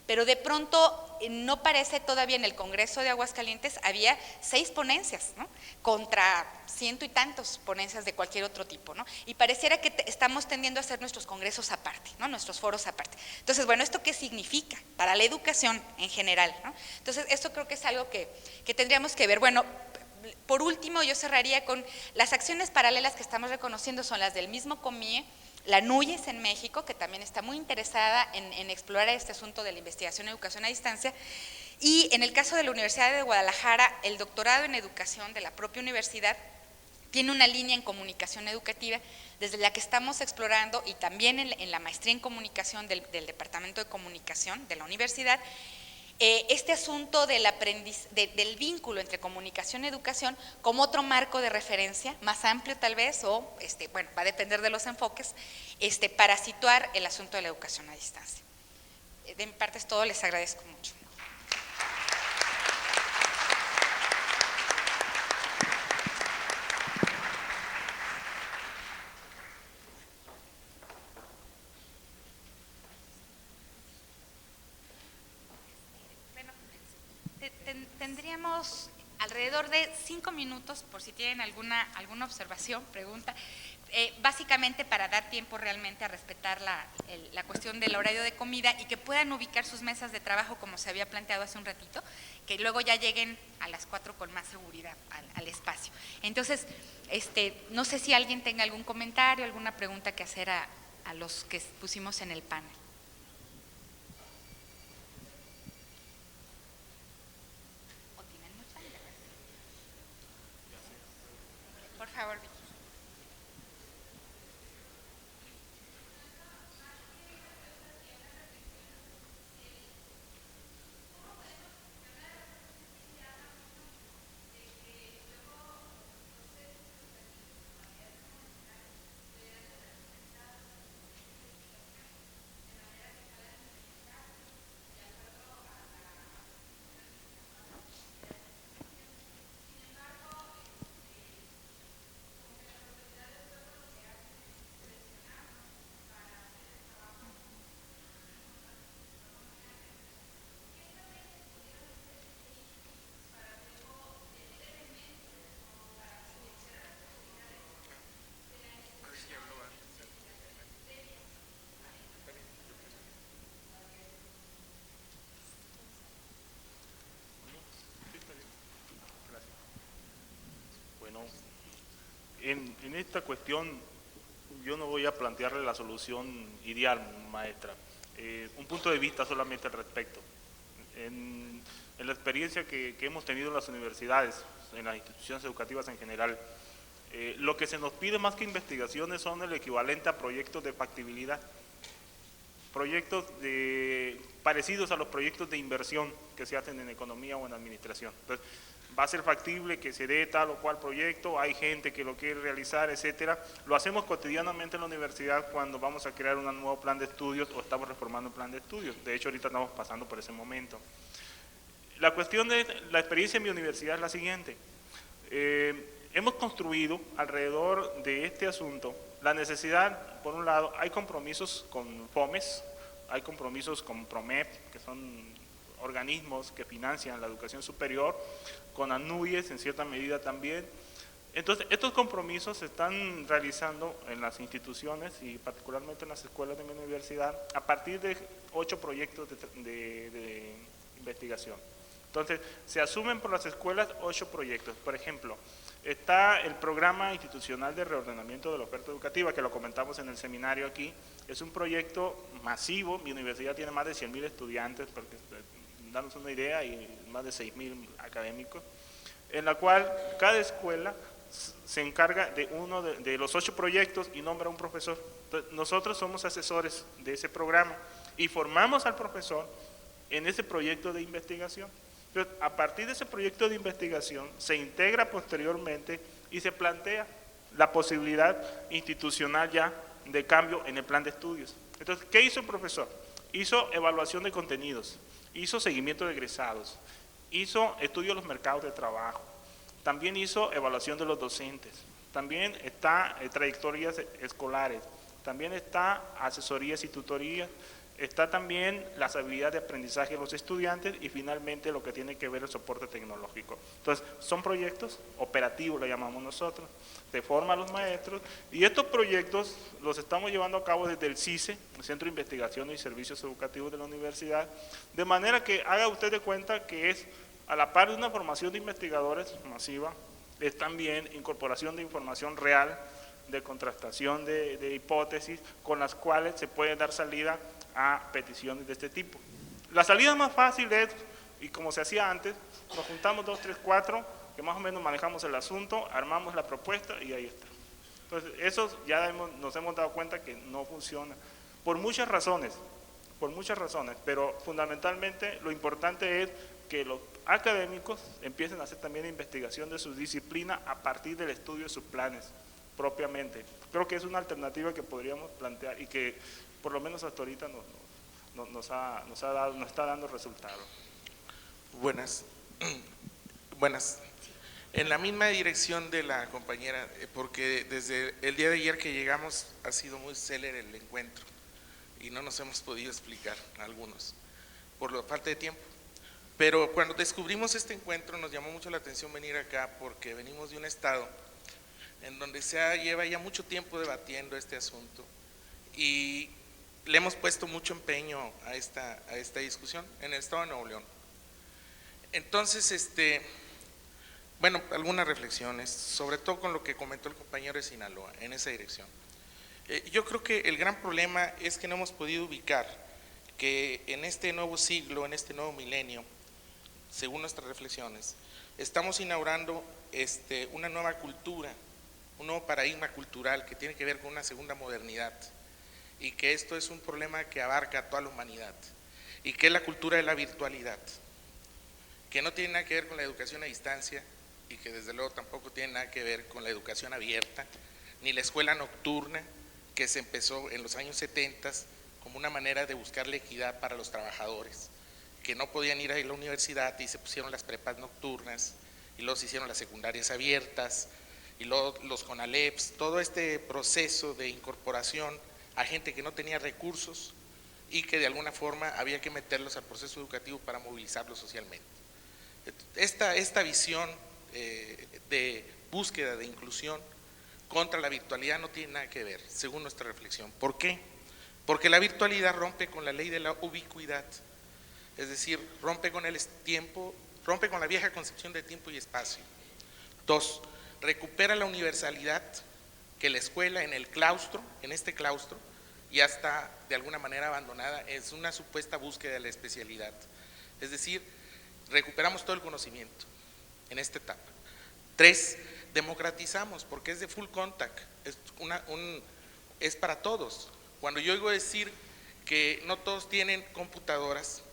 pero de pronto no parece todavía. En el Congreso de Aguascalientes había 6 ponencias, ¿no?, contra 100 y tantos ponencias de cualquier otro tipo, ¿no? Y pareciera que estamos tendiendo a hacer nuestros congresos aparte, ¿no?, nuestros foros aparte. Entonces, bueno, ¿esto qué significa para la educación en general, ¿no? Entonces, esto creo que es algo que tendríamos que ver. Bueno, por último, yo cerraría con las acciones paralelas que estamos reconociendo, son las del mismo COMIE, la NUYES en México, que también está muy interesada en explorar este asunto de la investigación en educación a distancia, y en el caso de la Universidad de Guadalajara, el doctorado en educación de la propia universidad tiene una línea en comunicación educativa desde la que estamos explorando, y también en la maestría en comunicación del Departamento de Comunicación de la universidad, este asunto del vínculo entre comunicación y educación como otro marco de referencia, más amplio tal vez, o bueno, va a depender de los enfoques, para situar el asunto de la educación a distancia. De mi parte es todo, les agradezco mucho. Tendríamos alrededor de 5 minutos por si tienen alguna observación, pregunta, básicamente para dar tiempo realmente a respetar la cuestión del horario de comida, y que puedan ubicar sus mesas de trabajo como se había planteado hace un ratito, que luego ya lleguen a las 4 con más seguridad al espacio. Entonces, no sé si alguien tenga algún comentario, alguna pregunta que hacer a los que pusimos en el panel. Por favor. En esta cuestión yo no voy a plantearle la solución ideal, maestra. Un punto de vista solamente al respecto. En la experiencia que hemos tenido en las universidades, en las instituciones educativas en general, lo que se nos pide más que investigaciones son el equivalente a proyectos de factibilidad, proyectos parecidos a los proyectos de inversión que se hacen en economía o en administración. Entonces, va a ser factible que se dé tal o cual proyecto, hay gente que lo quiere realizar, etcétera. Lo hacemos cotidianamente en la universidad cuando vamos a crear un nuevo plan de estudios o estamos reformando un plan de estudios. De hecho, ahorita estamos pasando por ese momento. La cuestión de la experiencia en mi universidad es la siguiente. Hemos construido alrededor de este asunto la necesidad, por un lado, hay compromisos con FOMES, hay compromisos con PROMEP, que son organismos que financian la educación superior, con ANUYES en cierta medida también. Entonces, estos compromisos se están realizando en las instituciones y particularmente en las escuelas de mi universidad a partir de 8 proyectos de investigación. Entonces, se asumen por las escuelas 8 proyectos. Por ejemplo, Está el programa institucional de reordenamiento de la oferta educativa, que lo comentamos en el seminario aquí. Es un proyecto masivo, mi universidad tiene más de 100.000 estudiantes, para darnos una idea, y más de 6.000 académicos, en la cual cada escuela se encarga de uno de los 8 proyectos y nombra un profesor. Entonces, nosotros somos asesores de ese programa y formamos al profesor en ese proyecto de investigación. Entonces, a partir de ese proyecto de investigación se integra posteriormente y se plantea la posibilidad institucional ya de cambio en el plan de estudios. Entonces, ¿qué hizo el profesor? Hizo evaluación de contenidos, hizo seguimiento de egresados, hizo estudio de los mercados de trabajo, también hizo evaluación de los docentes, también está trayectorias escolares, también está asesorías y tutorías, está también las habilidades de aprendizaje de los estudiantes y finalmente lo que tiene que ver el soporte tecnológico. Entonces, son proyectos operativos, lo llamamos nosotros, se forman los maestros y estos proyectos los estamos llevando a cabo desde el CICE, el Centro de Investigación y Servicios Educativos de la Universidad, de manera que haga usted de cuenta que es a la par de una formación de investigadores masiva, es también incorporación de información real, de contrastación de hipótesis con las cuales se puede dar salida a peticiones de este tipo. La salida más fácil es, y como se hacía antes, nos juntamos 2, 3, 4, que más o menos manejamos el asunto, armamos la propuesta y ahí está. Entonces, eso ya nos hemos dado cuenta que no funciona, por muchas razones, pero fundamentalmente lo importante es que los académicos empiecen a hacer también investigación de su disciplina a partir del estudio de sus planes propiamente. Creo que es una alternativa que podríamos plantear y que por lo menos hasta ahorita nos está dando resultados. Buenas. En la misma dirección de la compañera, porque desde el día de ayer que llegamos ha sido muy célere el encuentro y no nos hemos podido explicar algunos por la falta de tiempo. Pero cuando descubrimos este encuentro nos llamó mucho la atención venir acá porque venimos de un estado en donde lleva ya mucho tiempo debatiendo este asunto y le hemos puesto mucho empeño a esta discusión en el estado de Nuevo León. Entonces, bueno, algunas reflexiones, sobre todo con lo que comentó el compañero de Sinaloa, en esa dirección. Yo creo que el gran problema es que no hemos podido ubicar que en este nuevo siglo, en este nuevo milenio, según nuestras reflexiones, estamos inaugurando una nueva cultura, un nuevo paradigma cultural que tiene que ver con una segunda modernidad y que esto es un problema que abarca a toda la humanidad y que es la cultura de la virtualidad, que no tiene nada que ver con la educación a distancia y que desde luego tampoco tiene nada que ver con la educación abierta, ni la escuela nocturna que se empezó en los años 70 como una manera de buscar la equidad para los trabajadores, que no podían ir a la universidad y se pusieron las prepas nocturnas y luego se hicieron las secundarias abiertas y luego los CONALEPs, todo este proceso de incorporación a gente que no tenía recursos y que de alguna forma había que meterlos al proceso educativo para movilizarlos socialmente. Esta visión de búsqueda de inclusión contra la virtualidad no tiene nada que ver, según nuestra reflexión. ¿Por qué? Porque la virtualidad rompe con la ley de la ubicuidad, es decir, rompe con el tiempo, rompe con la vieja concepción de tiempo y espacio. 2, recupera la universalidad que la escuela en el claustro, en este claustro, ya está de alguna manera abandonada, es una supuesta búsqueda de la especialidad. Es decir, recuperamos todo el conocimiento en esta etapa. 3, democratizamos porque es de full contact, es para todos. Cuando yo oigo decir que no todos tienen computadoras,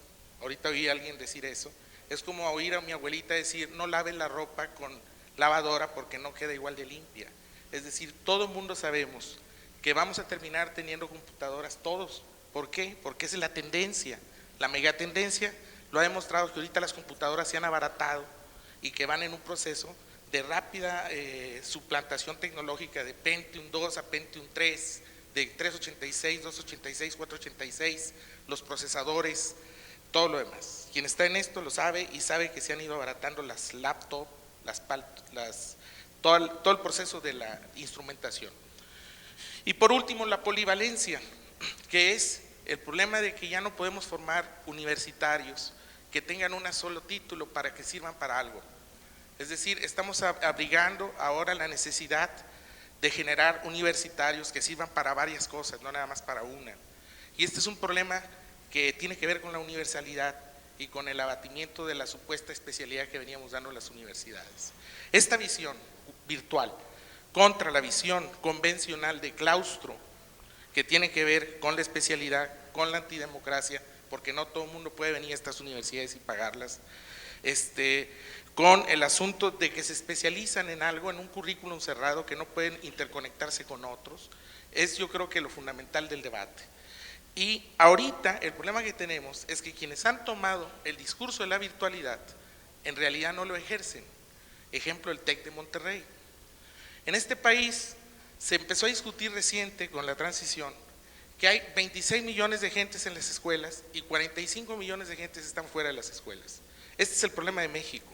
ahorita oí a alguien decir eso, es como oír a mi abuelita decir no laves la ropa con lavadora porque no queda igual de limpia. Es decir, todo el mundo sabemos que vamos a terminar teniendo computadoras todos. ¿Por qué? Porque esa es la tendencia, la megatendencia lo ha demostrado que ahorita las computadoras se han abaratado y que van en un proceso de rápida suplantación tecnológica de Pentium 2 a Pentium 3, de 386, 286, 486, los procesadores, todo lo demás. Quien está en esto lo sabe y sabe que se han ido abaratando las laptops, todo el proceso de la instrumentación. Y por último, la polivalencia, que es el problema de que ya no podemos formar universitarios que tengan un solo título para que sirvan para algo. Es decir, estamos abrigando ahora la necesidad de generar universitarios que sirvan para varias cosas, no nada más para una. Y este es un problema que tiene que ver con la universalidad y con el abatimiento de la supuesta especialidad que veníamos dando en las universidades. Esta visión virtual contra la visión convencional de claustro, que tiene que ver con la especialidad, con la antidemocracia, porque no todo el mundo puede venir a estas universidades y pagarlas, con el asunto de que se especializan en algo, en un currículum cerrado, que no pueden interconectarse con otros, es yo creo que lo fundamental del debate. Y ahorita el problema que tenemos es que quienes han tomado el discurso de la virtualidad, en realidad no lo ejercen. Ejemplo, el TEC de Monterrey. En este país se empezó a discutir reciente con la transición que hay 26 millones de gentes en las escuelas y 45 millones de gentes están fuera de las escuelas. Este es el problema de México.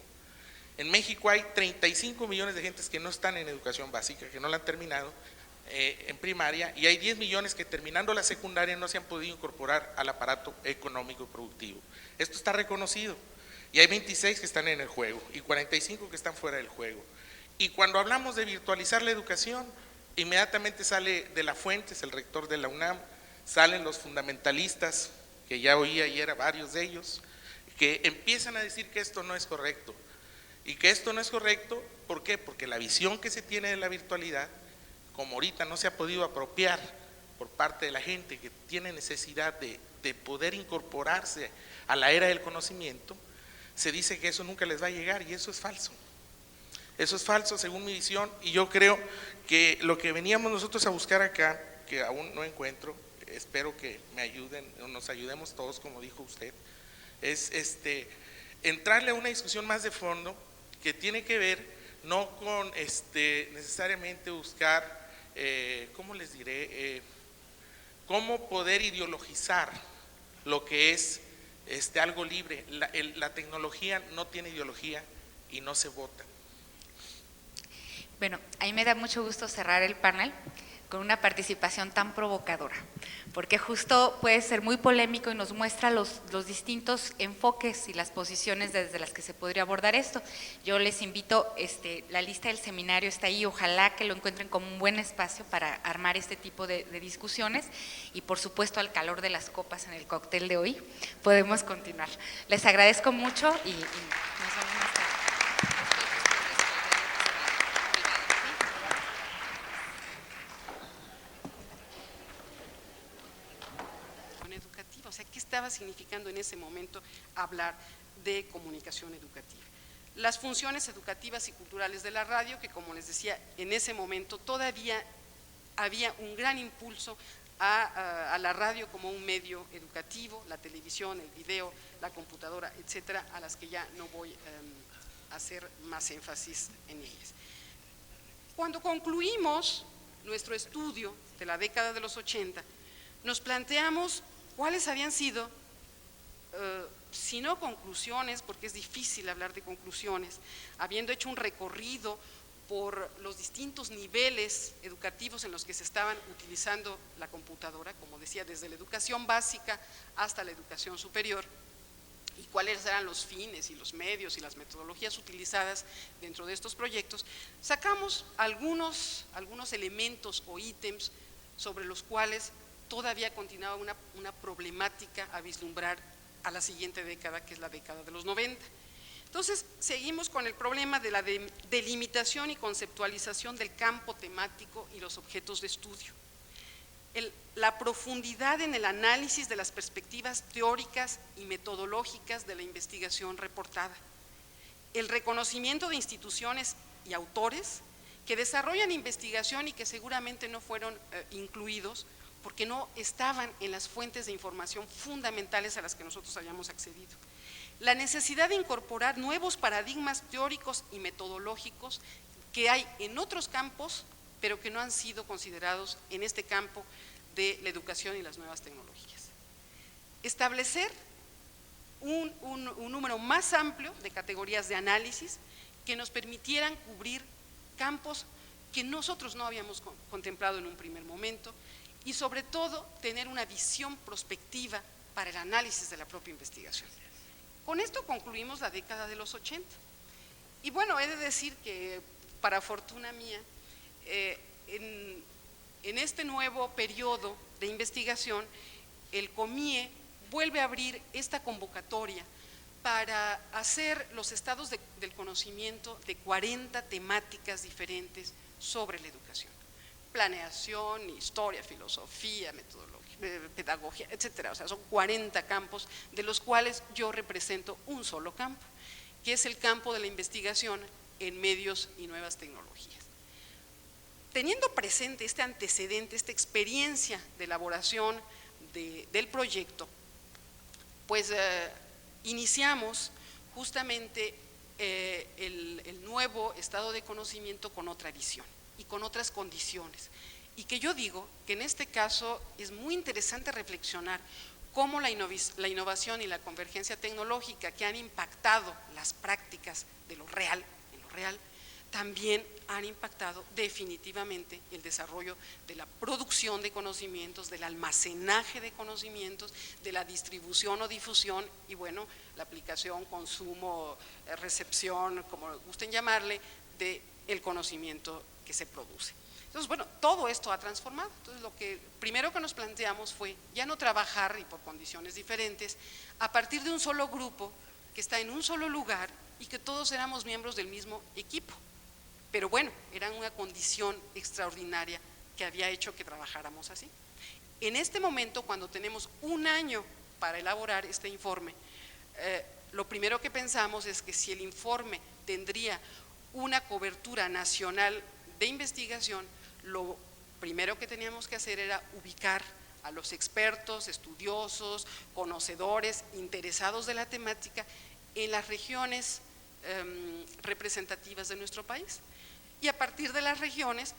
En México hay 35 millones de gentes que no están en educación básica, que no la han terminado en primaria, y hay 10 millones que terminando la secundaria no se han podido incorporar al aparato económico y productivo. Esto está reconocido. Y hay 26 que están en el juego y 45 que están fuera del juego. Y cuando hablamos de virtualizar la educación, inmediatamente sale de la fuente, es el rector de la UNAM, salen los fundamentalistas, que ya oí ayer a varios de ellos, que empiezan a decir que esto no es correcto. Y que esto no es correcto, ¿por qué? Porque la visión que se tiene de la virtualidad, como ahorita no se ha podido apropiar por parte de la gente que tiene necesidad de poder incorporarse a la era del conocimiento, se dice que eso nunca les va a llegar, y eso es falso. Eso es falso según mi visión, y yo creo que lo que veníamos nosotros a buscar acá, que aún no encuentro, espero que me ayuden, o nos ayudemos todos, como dijo usted, es entrarle a una discusión más de fondo que tiene que ver no con necesariamente buscar, ¿cómo les diré? Cómo poder ideologizar lo que es algo libre. La tecnología no tiene ideología y no se vota. Bueno, a mí me da mucho gusto cerrar el panel con una participación tan provocadora, porque justo puede ser muy polémico y nos muestra los distintos enfoques y las posiciones desde las que se podría abordar esto. Yo les invito, la lista del seminario está ahí, ojalá que lo encuentren como un buen espacio para armar este tipo de discusiones, y por supuesto al calor de las copas en el cóctel de hoy podemos continuar. Les agradezco mucho y nos vemos más tarde. Educativa, o sea, ¿qué estaba significando en ese momento hablar de comunicación educativa? Las funciones educativas y culturales de la radio, que como les decía, en ese momento todavía había un gran impulso a la radio como un medio educativo, la televisión, el video, la computadora, etcétera, a las que ya no voy a hacer más énfasis en ellas. Cuando concluimos nuestro estudio de la década de los 80, nos planteamos cuáles habían sido, si no conclusiones, porque es difícil hablar de conclusiones, habiendo hecho un recorrido por los distintos niveles educativos en los que se estaban utilizando la computadora, como decía, desde la educación básica hasta la educación superior, y cuáles eran los fines y los medios y las metodologías utilizadas dentro de estos proyectos, sacamos algunos elementos o ítems sobre los cuales todavía continuaba una problemática a vislumbrar a la siguiente década, que es la década de los 90. Entonces, seguimos con el problema de la delimitación y conceptualización del campo temático y los objetos de estudio. La profundidad en el análisis de las perspectivas teóricas y metodológicas de la investigación reportada. El reconocimiento de instituciones y autores que desarrollan investigación y que seguramente no fueron incluidos porque no estaban en las fuentes de información fundamentales a las que nosotros habíamos accedido. La necesidad de incorporar nuevos paradigmas teóricos y metodológicos que hay en otros campos, pero que no han sido considerados en este campo de la educación y las nuevas tecnologías. Establecer un número más amplio de categorías de análisis que nos permitieran cubrir campos que nosotros no habíamos contemplado en un primer momento, y sobre todo tener una visión prospectiva para el análisis de la propia investigación. Con esto concluimos la década de los 80. Y bueno, he de decir que para fortuna mía, en este nuevo periodo de investigación, el COMIE vuelve a abrir esta convocatoria para hacer los estados del conocimiento de 40 temáticas diferentes sobre la educación. Planeación, historia, filosofía, metodología, pedagogía, etcétera. O sea, son 40 campos de los cuales yo represento un solo campo, que es el campo de la investigación en medios y nuevas tecnologías. Teniendo presente este antecedente, esta experiencia de elaboración del proyecto, pues iniciamos justamente el nuevo estado de conocimiento con otra visión y con otras condiciones. Y que yo digo que en este caso es muy interesante reflexionar cómo la innovación y la convergencia tecnológica que han impactado las prácticas de lo real, también han impactado definitivamente el desarrollo de la producción de conocimientos, del almacenaje de conocimientos, de la distribución o difusión y bueno, la aplicación, consumo, recepción, como gusten llamarle, del conocimiento que se produce. Entonces, bueno, todo esto ha transformado. Entonces, lo que primero que nos planteamos fue ya no trabajar, y por condiciones diferentes, a partir de un solo grupo que está en un solo lugar y que todos éramos miembros del mismo equipo. Pero bueno, era una condición extraordinaria que había hecho que trabajáramos así. En este momento, cuando tenemos un año para elaborar este informe, lo primero que pensamos es que si el informe tendría una cobertura nacional de investigación, lo primero que teníamos que hacer era ubicar a los expertos, estudiosos, conocedores, interesados de la temática en las regiones representativas de nuestro país y a partir de las regiones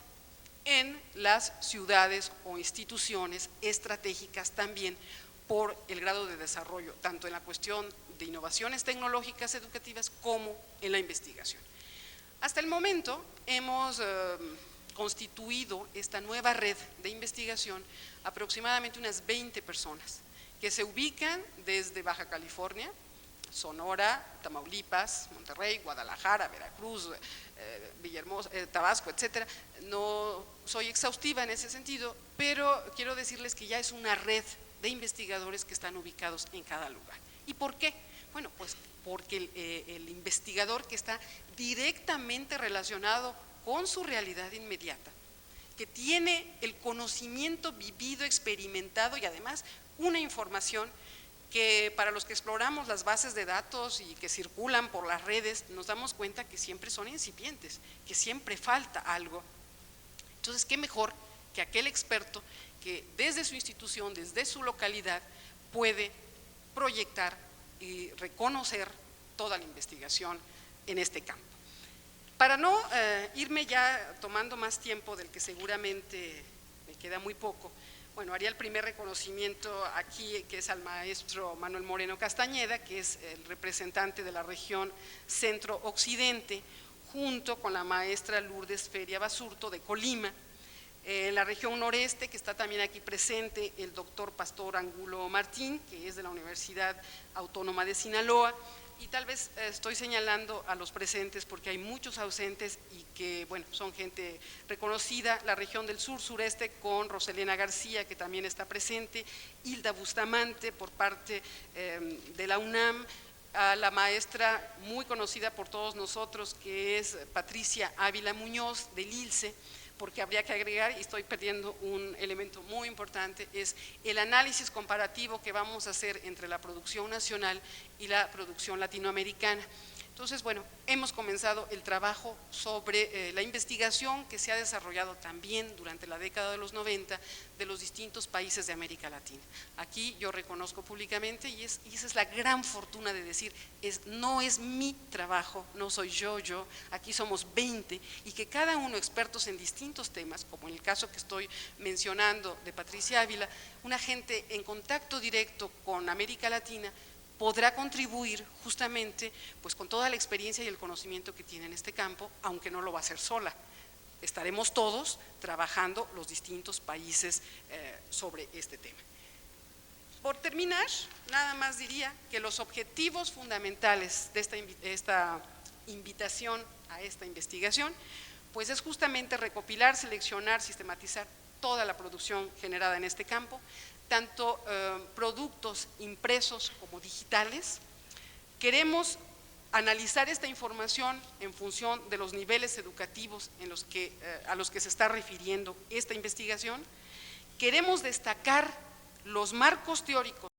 en las ciudades o instituciones estratégicas también por el grado de desarrollo, tanto en la cuestión de innovaciones tecnológicas educativas como en la investigación. Hasta el momento hemos constituido esta nueva red de investigación aproximadamente unas 20 personas que se ubican desde Baja California, Sonora, Tamaulipas, Monterrey, Guadalajara, Veracruz, Villahermosa, Tabasco, etcétera. No soy exhaustiva en ese sentido, pero quiero decirles que ya es una red de investigadores que están ubicados en cada lugar. ¿Y por qué? Bueno, pues porque el investigador que está directamente relacionado con su realidad inmediata, que tiene el conocimiento vivido, experimentado y además una información que para los que exploramos las bases de datos y que circulan por las redes, nos damos cuenta que siempre son incipientes, que siempre falta algo. Entonces, ¿qué mejor que aquel experto que desde su institución, desde su localidad, puede proyectar y reconocer toda la investigación en este campo? Para no irme ya tomando más tiempo del que seguramente me queda muy poco, bueno, haría el primer reconocimiento aquí, que es al maestro Manuel Moreno Castañeda, que es el representante de la región centro-occidente, junto con la maestra Lourdes Feria Basurto de Colima. En la región noreste, que está también aquí presente, el doctor Pastor Angulo Martín, que es de la Universidad Autónoma de Sinaloa, y tal vez estoy señalando a los presentes porque hay muchos ausentes y que, bueno, son gente reconocida. La región del sur-sureste con Roselena García, que también está presente, Hilda Bustamante por parte de la UNAM, a la maestra muy conocida por todos nosotros, que es Patricia Ávila Muñoz del ILSE, porque habría que agregar, y estoy perdiendo un elemento muy importante, es el análisis comparativo que vamos a hacer entre la producción nacional y la producción latinoamericana. Entonces, bueno, hemos comenzado el trabajo sobre la investigación que se ha desarrollado también durante la década de los 90 de los distintos países de América Latina. Aquí yo reconozco públicamente, y esa es la gran fortuna de decir, no es mi trabajo, no soy yo, aquí somos 20 y que cada uno expertos en distintos temas, como en el caso que estoy mencionando de Patricia Ávila, una gente en contacto directo con América Latina, podrá contribuir justamente pues con toda la experiencia y el conocimiento que tiene en este campo, aunque no lo va a hacer sola. Estaremos todos trabajando los distintos países sobre este tema. Por terminar, nada más diría que los objetivos fundamentales de esta invitación a esta investigación, pues es justamente recopilar, seleccionar, sistematizar toda la producción generada en este campo, tanto productos impresos como digitales. Queremos analizar esta información en función de los niveles educativos a los que se está refiriendo esta investigación. Queremos destacar los marcos teóricos